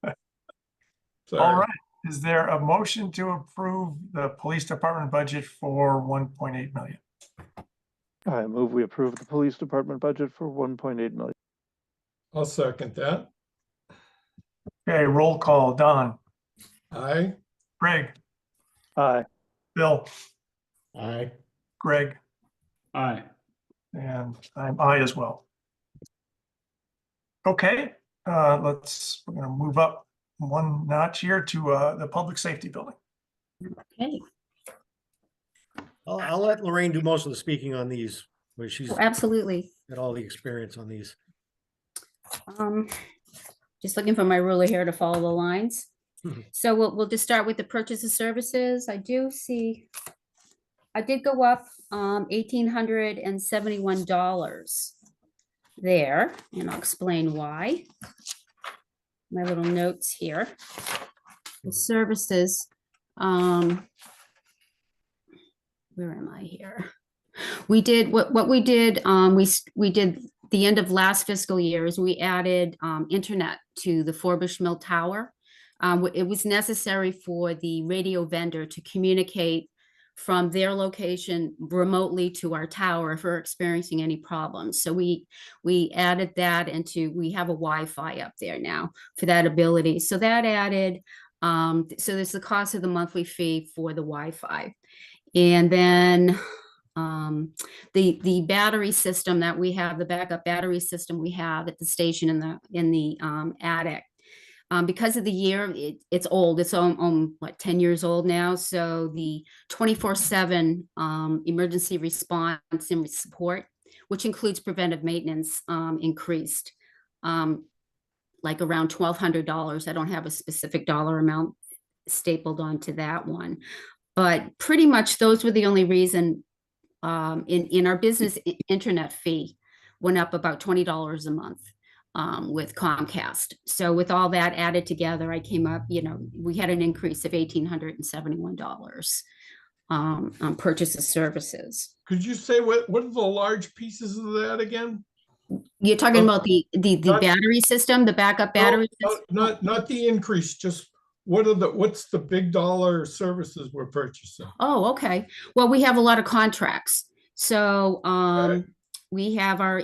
All Sorry. right, is there a motion to approve the police department budget for 1.8 million? I move we approve the police department budget for 1.8 million. I'll second that. Okay, roll call. Don, Aye. Greg, Aye. Bill, Aye. Greg, Aye. and I'm I as well. Okay, we're gonna move up one notch here to the public safety building. okay. I'll let Lorraine do most of the speaking on these, where she's Oh, absolutely. got all the experience on these. Just looking for my ruler here to follow the lines. Mhm. So we'll just start with the purchase of services. I do see, I did go up $1,871 there, and I'll explain why. My little notes here. The services, where am I here? We did what we did. We did the end of last fiscal year is we added internet to the Forbush Mill Tower. It was necessary for the radio vendor to communicate from their location remotely to our tower if we're experiencing any problems. So we added that into, we have a Wi-Fi up there now for that ability. So that added, so there's the cost of the monthly fee for the Wi-Fi. And then the battery system that we have, the backup battery system we have at the station in the attic. Because of the year, it's old. It's what, 10 years old now. So the 24/7 emergency response and support, which includes preventive maintenance, increased like around $1,200. I don't have a specific dollar amount stapled onto that one, but pretty much those were the only reason. In our business, internet fee went up about $20 a month. With Comcast. So with all that added together, I came up, we had an increase of $1,871 on purchase of services. Could you say what are the large pieces of that again? You're talking about the battery system, the backup battery system? Not the increase, just what's the big dollar services we're purchasing? Oh, okay. Well, we have a lot of contracts. So Okay. we have our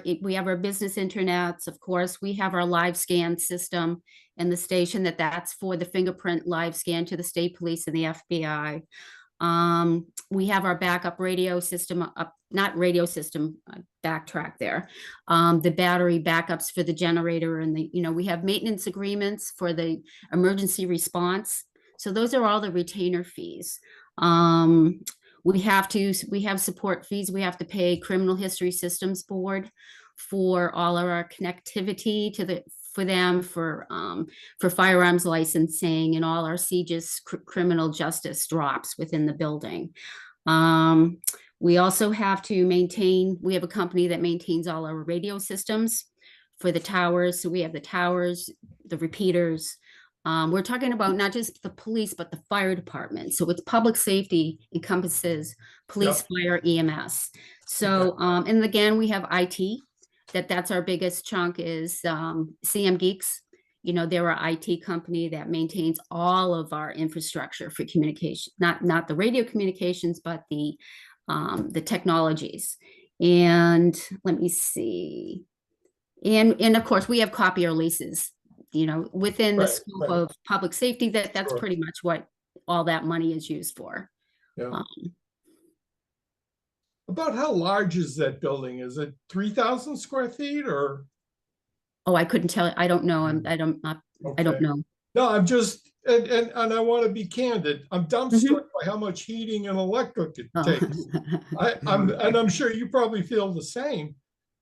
business internets, of course. We have our live scan system in the station that's for the fingerprint live scan to the state police and the FBI. We have our backup radio system backtrack there. The battery backups for the generator and we have maintenance agreements for the emergency response. So those are all the retainer fees. We have support fees. We have to pay Criminal History Systems Board for all of our connectivity for firearms licensing and all our CJIS criminal justice drops within the building. We also have to maintain, we have a company that maintains all our radio systems for the towers. So we have the towers, the repeaters. We're talking about not just the police, but the fire department. So it's public safety encompasses police, fire, EMS. So, and again, we have IT, that's our biggest chunk is CM Geeks. They're our IT company that maintains all of our infrastructure for communication, not the radio communications, but the technologies. And let me see. And of course, we have copier leases. Within the scope of public safety, that's Sure. pretty much what all that money is used for. Yeah. About how large is that building? Is it 3,000 square feet or? Oh, I couldn't tell. I don't know. I don't Okay. know. No, I'm just, and I want to be candid. I'm dumbstruck by how much heating and electric it Oh. takes. I'm sure you probably feel the same.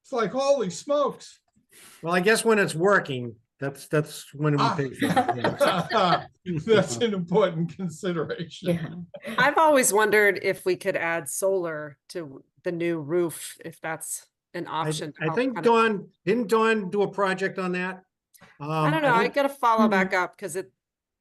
It's like, holy smokes. Well, I guess when it's working, that's when we pay for it. Yeah. That's an important consideration. Yeah. I've always wondered if we could add solar to the new roof, if that's an option. I How think kind of- didn't Dawn do a project on that? I don't know, I gotta follow Mhm. back up, because it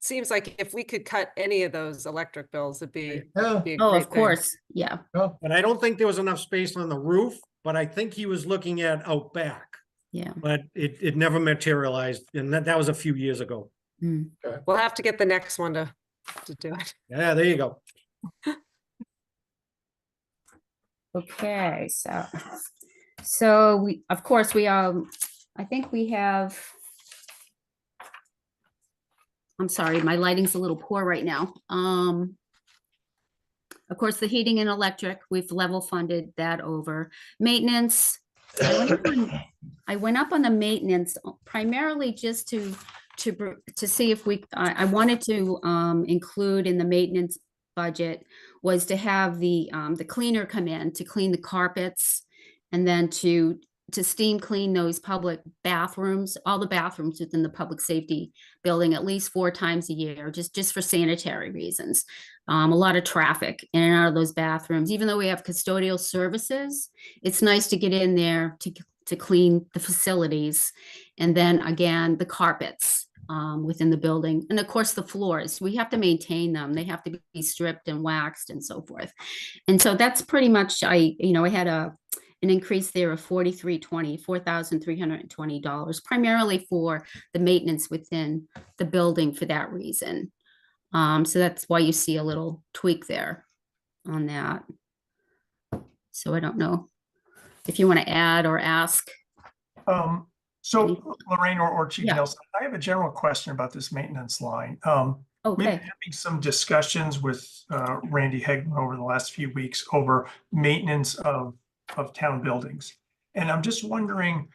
seems like if we could cut any of those electric bills, it'd be Yeah. be a Oh, great of thing. course, yeah. But I don't think there was enough space on the roof, but I think he was looking at out back. Yeah. But it never materialized, and that was a few years ago. Mm. We'll have to get the next one to do it. Yeah, there you go. Okay, so we, of course, I think we have. I'm sorry, my lighting's a little poor right now. Of course, the heating and electric, we've level funded that over. Maintenance, I went up on the maintenance primarily just to see if I wanted to include in the maintenance budget was to have the cleaner come in to clean the carpets, and then to steam clean those public bathrooms, all the bathrooms within the public safety building at least 4 times a year, just for sanitary reasons. A lot of traffic in and out of those bathrooms. Even though we have custodial services, it's nice to get in there to clean the facilities. And then again, the carpets within the building. And of course, the floors, we have to maintain them. They have to be stripped and waxed and so forth. And so that's pretty much, I had an increase there of $4,320, primarily for the maintenance within the building for that reason. So that's why you see a little tweak there on that. So I don't know if you want to add or ask. So Lorraine or Chief Yeah. Nelson, I have a general question about this maintenance line. We've been Okay, having some discussions with Randy Hegman over the last few weeks over maintenance of town buildings. And I'm just wondering,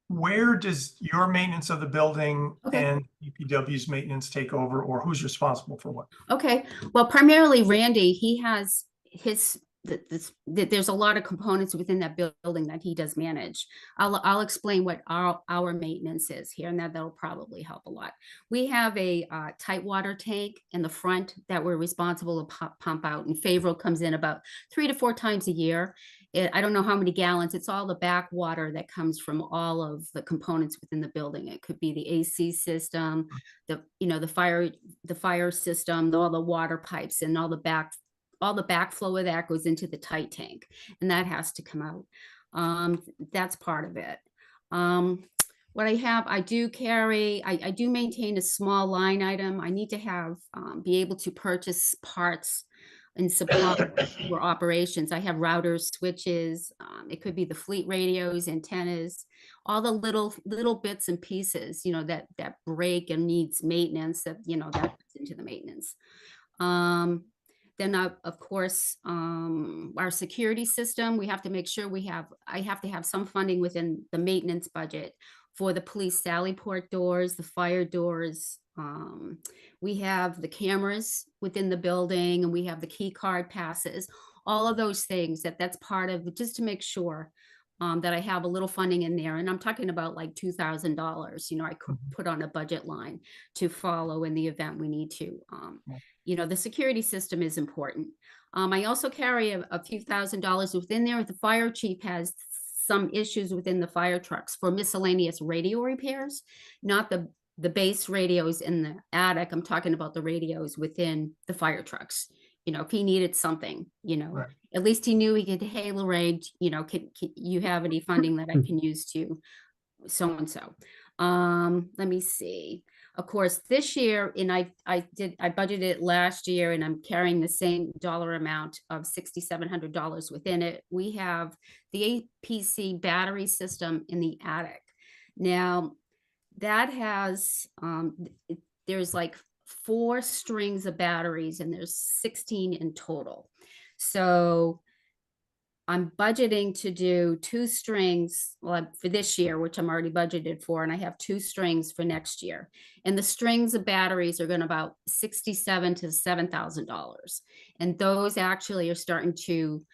where does your maintenance of the building Okay. and DPW's maintenance take over, or who's responsible for what? okay. Well, primarily Randy, he has there's a lot of components within that building that he does manage. I'll explain what our maintenance is here, and that'll probably help a lot. We have a tight water tank in the front that we're responsible to pump out, and Favorite comes in about 3 to 4 times a year. I don't know how many gallons. It's all the back water that comes from all of the components within the building. It could be the AC system, the fire system, all the water pipes, and all the backflow of that goes into the tight tank, and that has to come out. That's part of it. What I do maintain a small line item. I need to be able to purchase parts and supply for operations. I have routers, switches, it could be the fleet radios, antennas, all the little bits and pieces, that break and needs maintenance, that gets into the maintenance. Then of course, our security system, we have to make sure I have to have some funding within the maintenance budget for the police sally port doors, the fire doors. We have the cameras within the building, and we have the key card passes, all of those things that's part of, just to make sure that I have a little funding in there. And I'm talking about like $2,000, I could put on a budget line to follow in the event we need to. The security system is important. I also carry a few $1,000s within there. The fire chief has some issues within the fire trucks for miscellaneous radio repairs, not the base radios in the attic. I'm talking about the radios within the fire trucks. If he needed something, Right. at least he knew he could, hey, Lorraine, can you have any funding that I can use to so-and-so? Let me see. Of course, this year, and I budgeted last year, and I'm carrying the same dollar amount of $6,700 within it. We have the APC battery system in the attic. Now, that has, there's like 4 strings of batteries, and there's 16 in total. So I'm budgeting to do 2 strings, well, for this year, which I'm already budgeted for, and I have 2 strings for next year. And the strings of batteries are gonna about $67,000 to $7,000. And those actually are starting to,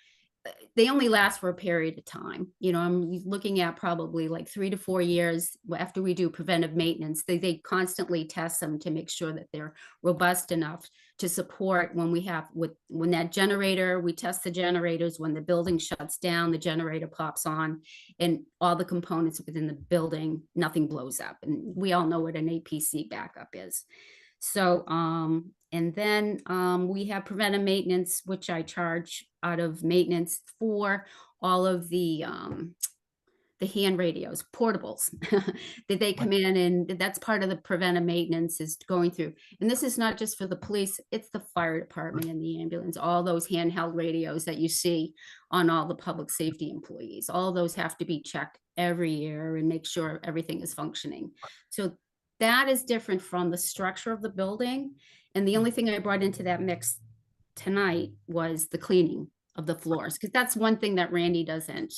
they only last for a period of time. You know, I'm looking at probably like 3 to 4 years after we do preventive maintenance. They constantly test them to make sure that they're robust enough to support when we have when that generator, we test the generators, when the building shuts down, the generator pops on, and all the components within the building, nothing blows up. And we all know what an APC backup is. So, and then we have preventive maintenance, which I charge out of maintenance for all of the hand radios, portables, that they come in, and that's part of the preventive maintenance is going through. And this is not just for the police, it's the fire department and the ambulance, all those handheld radios that you see on all the public safety employees. All those have to be checked every year and make sure everything is functioning. So that is different from the structure of the building. And the only thing I brought into that mix tonight was the cleaning of the floors, because that's one thing that Randy doesn't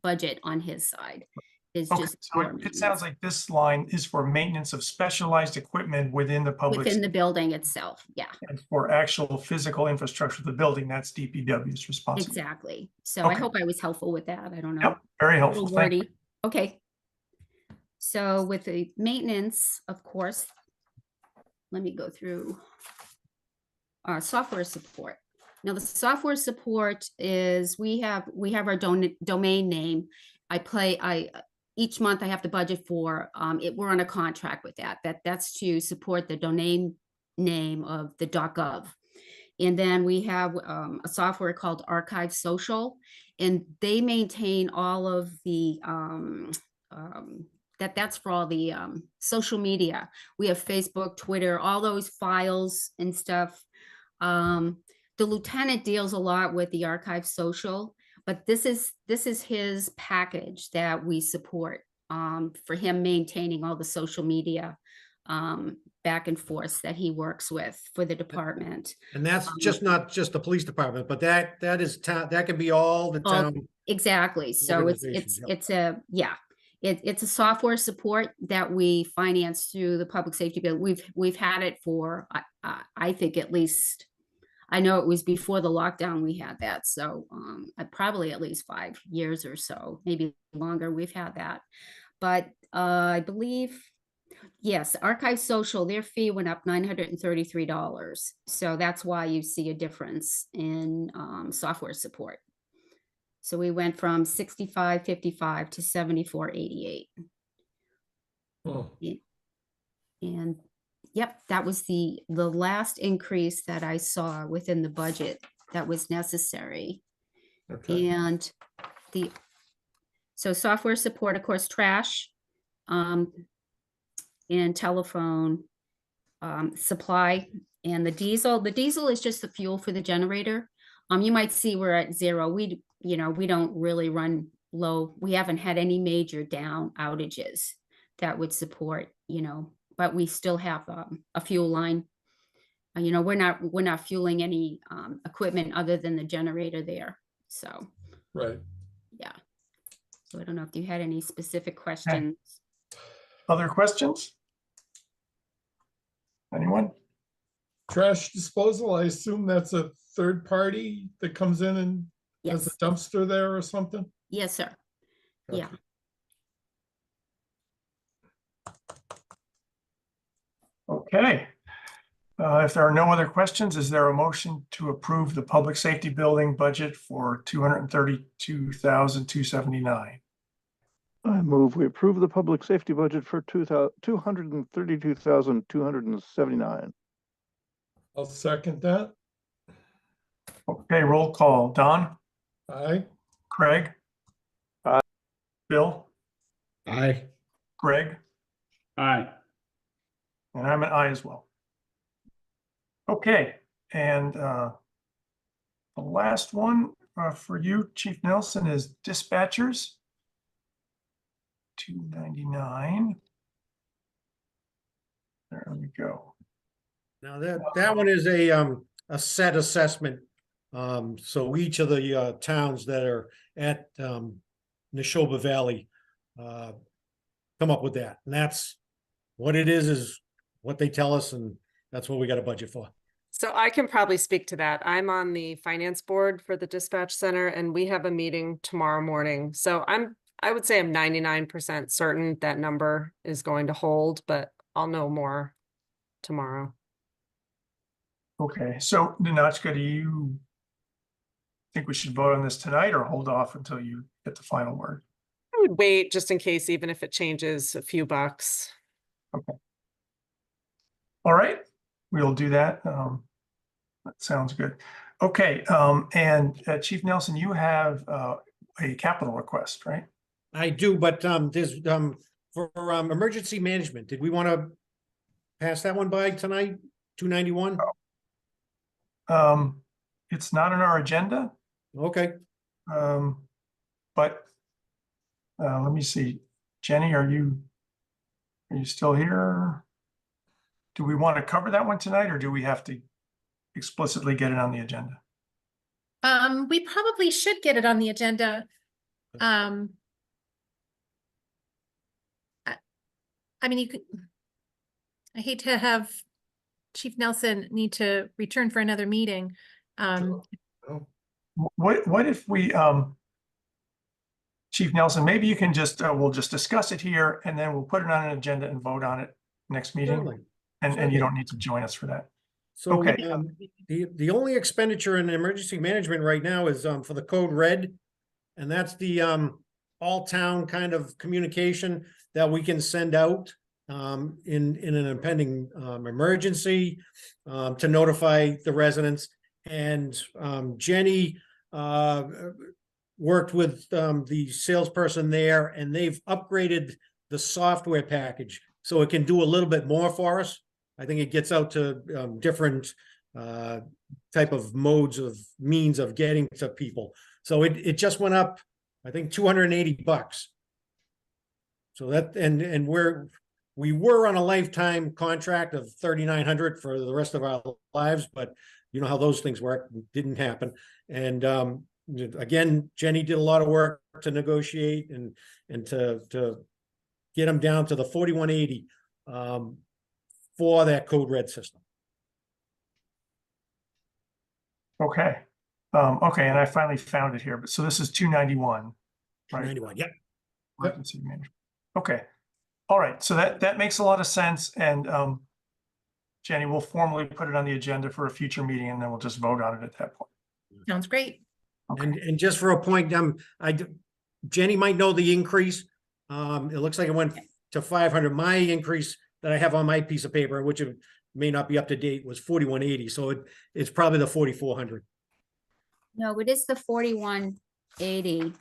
budget on his side, is Okay, just so floor it maintenance sounds like this line is for maintenance of specialized equipment within the public. within the building itself. Yeah, And for actual physical infrastructure of the building, that's DPW's responsibility. exactly. So I Okay. hope I was helpful with that. I don't know. Yep, very A helpful. little Thank you. wordy. Okay. So with the maintenance, of course, let me go through our software support. Now, the software support is, we have our domain name. Each month I have to budget for it. We're on a contract with that's to support the domain name of the .gov. And then we have a software called Archive Social, and they maintain all of the that's for all the social media. We have Facebook, Twitter, all those files and stuff. The lieutenant deals a lot with the Archive Social, but this is his package that we support for him maintaining all the social media back and forth that he works with for the department. And that's just not just the police department, but that is town, that can be all the All- town. Exactly. So organizations, it's a software support that we finance through the public safety bill. We've had it for I think at least, I know it was before the lockdown we had that. So probably at least 5 years or so, maybe longer we've had that. But I believe, yes, Archive Social, their fee went up $933. So that's why you see a difference in software support. So we went from $65.55 to $74.88. Oh, And yep, that was the last increase that I saw within the budget that was necessary. okay. And so software support, of course, trash, and telephone, supply, and the diesel. The diesel is just the fuel for the generator. You might see we're at 0. We don't really run low. We haven't had any major down outages that would support, but we still have a fuel line. We're not fueling any equipment other than the generator there. So, Right. yeah. So I don't know if you had any specific questions. Other questions? Anyone? Trash disposal, I assume that's a third party that comes in and has Yes, a dumpster there or something? yes, sir. Yeah. Okay. If there are no other questions, is there a motion to approve the public safety building budget for $232,279? I move we approve the public safety budget for $232,279. I'll second that. Okay, roll call. Don, Aye. Craig? Aye. Bill, Aye. Greg, Aye. and I'm an aye as well. Okay, and the last one for you, Chief Nelson, is dispatchers. $299. There we go. Now that one is a set assessment So each of the towns that are at Neshoba Valley come up with that. And that's what it is what they tell us, and that's what we got a budget for. So I can probably speak to that. I'm on the finance board for the dispatch center and we have a meeting tomorrow morning. So I would say I'm 99% certain that number is going to hold, but I'll know more tomorrow. Okay, so Ninotchka, do you think we should vote on this tonight or hold off until you get the final word? I would wait just in case, even if it changes a few bucks. All right, we'll do that. That sounds good. Okay, and Chief Nelson, you have a capital request, right? I do, but there's for emergency management, did we want to pass that one by tonight? 291? It's not on our agenda, Okay. but let me see. Jenny, are you still here? Do we want to cover that one tonight, or do we have to explicitly get it on the agenda? We probably should get it on the agenda. I mean, you could, I hate to have Chief Nelson need to return for another meeting. What if we, Chief Nelson, maybe you can just, we'll just discuss it here and then we'll put it on an agenda and vote on it next meeting. Certainly. And you don't need to join us for that. So Okay. the only expenditure in emergency management right now is for the code red. And that's the all town kind of communication that we can send out in an impending emergency to notify the residents. And Jenny worked with the salesperson there, and they've upgraded the software package so it can do a little bit more for us. I think it gets out to different type of modes of means of getting to people. So it just went up, I think, $280. So that, and we were on a lifetime contract of $3,900 for the rest of our lives, but you know how those things work. It didn't happen. And again, Jenny did a lot of work to negotiate and to get them down to the 4180 for that code red system. Okay. Okay, and I finally found it here, but so this is 291, right? 91, yep. Emergency management. Okay. All right, so that makes a lot of sense, and Jenny, we'll formally put it on the agenda for a future meeting, and then we'll just vote on it at that point. Sounds great. Okay. And just for a point, Jenny might know the increase. It looks like it went to 500. My increase that I have on my piece of paper, which it may not be up to date, was 4180. So it's probably the 4400. No, it is the 4180,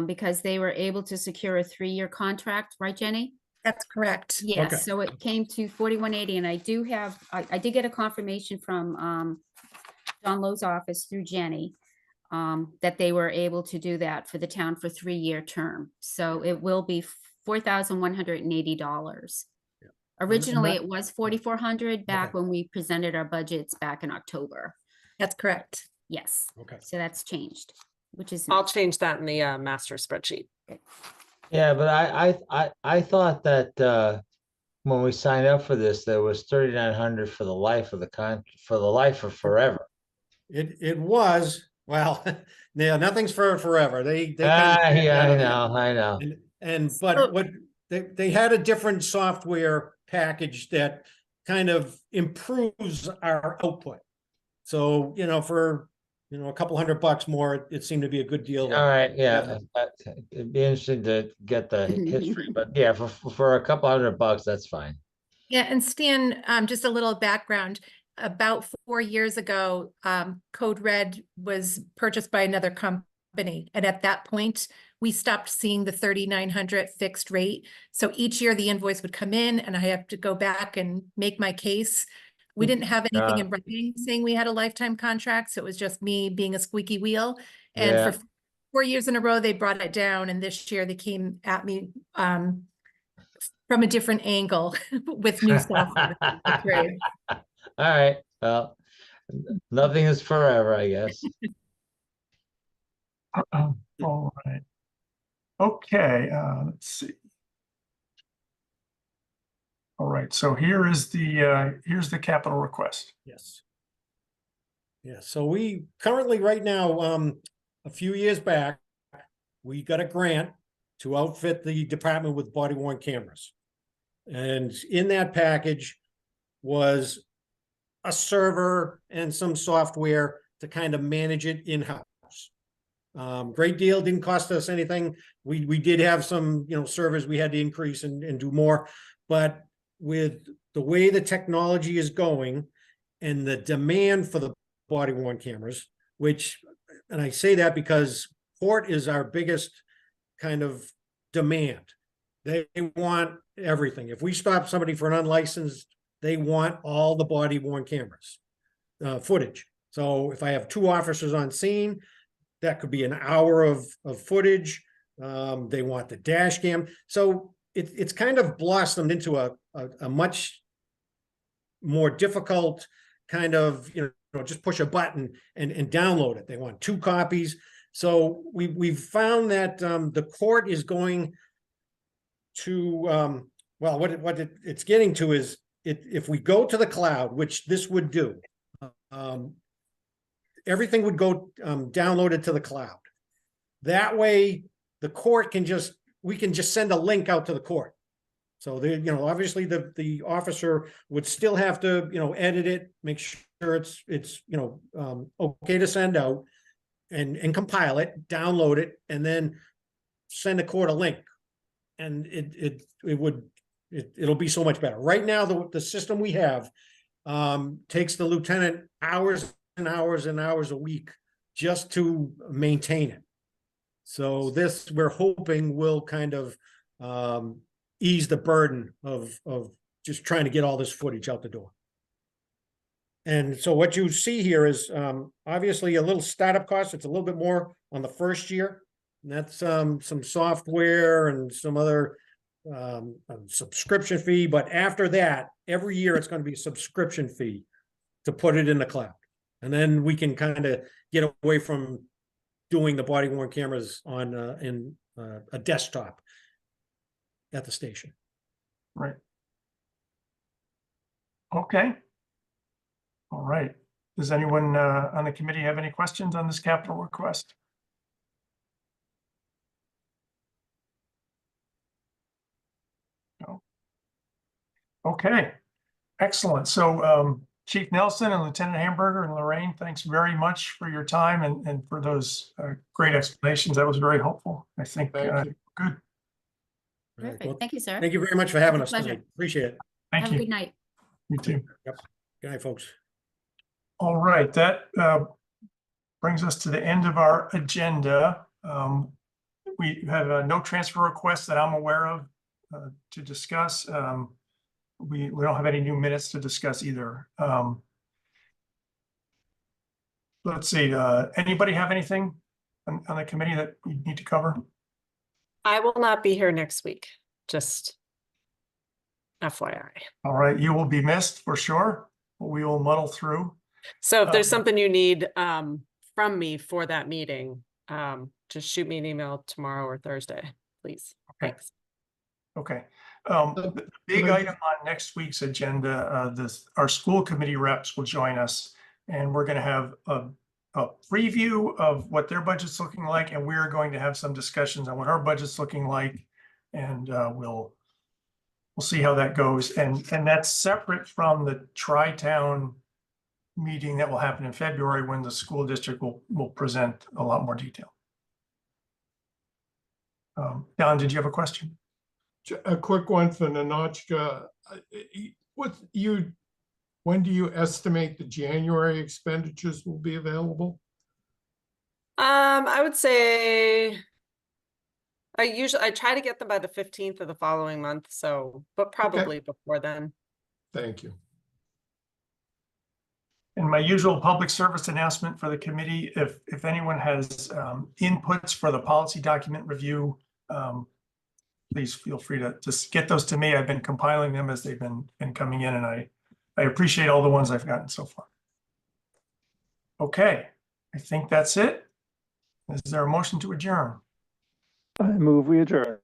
because they were able to secure a 3-year contract, right, Jenny? That's correct. Yes, Okay. so it came to 4180, and I do have, I did get a confirmation from John Lowe's office through Jenny, that they were able to do that for the town for 3-year term. So it will be $4,180. Yeah. Originally, it was 4,400 back Okay. when we presented our budgets back in October. That's correct. Yes, Okay. so that's changed, which is I'll nice. change that in the master spreadsheet. Yeah, but I thought that when we signed up for this, there was 3,900 for the life of the for the life of forever. It was, well, yeah, nothing's for forever. They Ah, kinda- yeah, I know. But So- what they had a different software package that kind of improves our output. So, for, a couple $100 more, it seemed to be a good deal. All right, yeah, it'd be interesting to get the history, but yeah, for a couple $100, that's fine. Yeah, and Stan, just a little background. About 4 years ago, Code Red was purchased by another company. And at that point, we stopped seeing the 3,900 fixed rate. So each year the invoice would come in and I have to go back and make my case. We didn't have anything in writing saying we had a lifetime contract. So it was just me being a squeaky wheel. And Yeah. for 4 years in a row, they brought it down. And this year they came at me from a different angle with new software. It's great. All right, well, Nothing is forever, I guess. All right. Okay, let's see. All right, so here's the capital request. Yes. Yeah, so we currently, right now, a few years back, we got a grant to outfit the department with body worn cameras. And in that package was a server and some software to kind of manage it in-house. Great deal, didn't cost us anything. We did have some, servers we had to increase and do more, but with the way the technology is going and the demand for the body worn cameras, and I say that because Port is our biggest kind of demand. They want everything. If we stop somebody for an unlicensed, they want all the body worn cameras, footage. So if I have 2 officers on scene, that could be an hour of footage. They want the dash cam. So it's kind of blossomed into a much more difficult kind of, just push a button and download it. They want 2 copies. So we've found that the court is going to, well, what it's getting to is if we go to the cloud, which this would do, everything would go downloaded to the cloud. That way the court we can just send a link out to the court. So obviously the officer would still have to, edit it, make sure it's okay to send out and compile it, download it, and then send the court a link. And it'll be so much better. Right now, the system we have takes the lieutenant hours and hours and hours a week just to maintain it. So this, we're hoping, will kind of ease the burden of just trying to get all this footage out the door. And so what you see here is obviously a little startup cost. It's a little bit more on the first year. And that's some software and some other subscription fee. But after that, every year it's going to be a subscription fee to put it in the cloud. And then we can kind of get away from doing the body worn cameras on in a desktop at the station. Right. Okay. All right. Does anyone on the committee have any questions on this capital request? No. Okay. Excellent. So Chief Nelson and Lieutenant Hamburger and Lorraine, thanks very much for your time and for those great explanations. That was very helpful. I think Thank you. good. Perfect. Thank you, sir. Thank you very much for having us Pleasure. tonight. Appreciate it. Thank Have a you. good night. You too. Good night, folks. All right, that brings us to the end of our agenda. We have no transfer requests that I'm aware of to discuss. We don't have any new minutes to discuss either. Let's see, anybody have anything on the committee that we need to cover? I will not be here next week, just FYI. All right, you will be missed for sure. We will muddle through. So if there's something you need from me for that meeting, just shoot me an email tomorrow or Thursday, please. Okay. Thanks. Okay. The big item on next week's agenda, our school committee reps will join us, and we're going to have a preview of what their budget's looking like, and we're going to have some discussions on what our budget's looking like, and we'll see how that goes. And that's separate from the Tri-Town meeting that will happen in February when the school district will present a lot more detail. Don, did you have a question? A quick one for Nanochka. When do you estimate the January expenditures will be available? I would say I try to get them by the 15th of the following month, so but probably before then. Thank you. And my usual public service announcement for the committee, if anyone has inputs for the policy document review, please feel free to just get those to me. I've been compiling them as they've been coming in, and I appreciate all the ones I've gotten so far. Okay, I think that's it. Is there a motion to adjourn? I move we adjourn.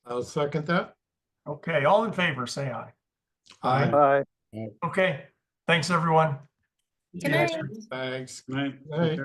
I'll second that. Okay, all in favor, say aye. Aye. Bye. Okay, thanks, everyone. Good night. Thanks. Right. Night.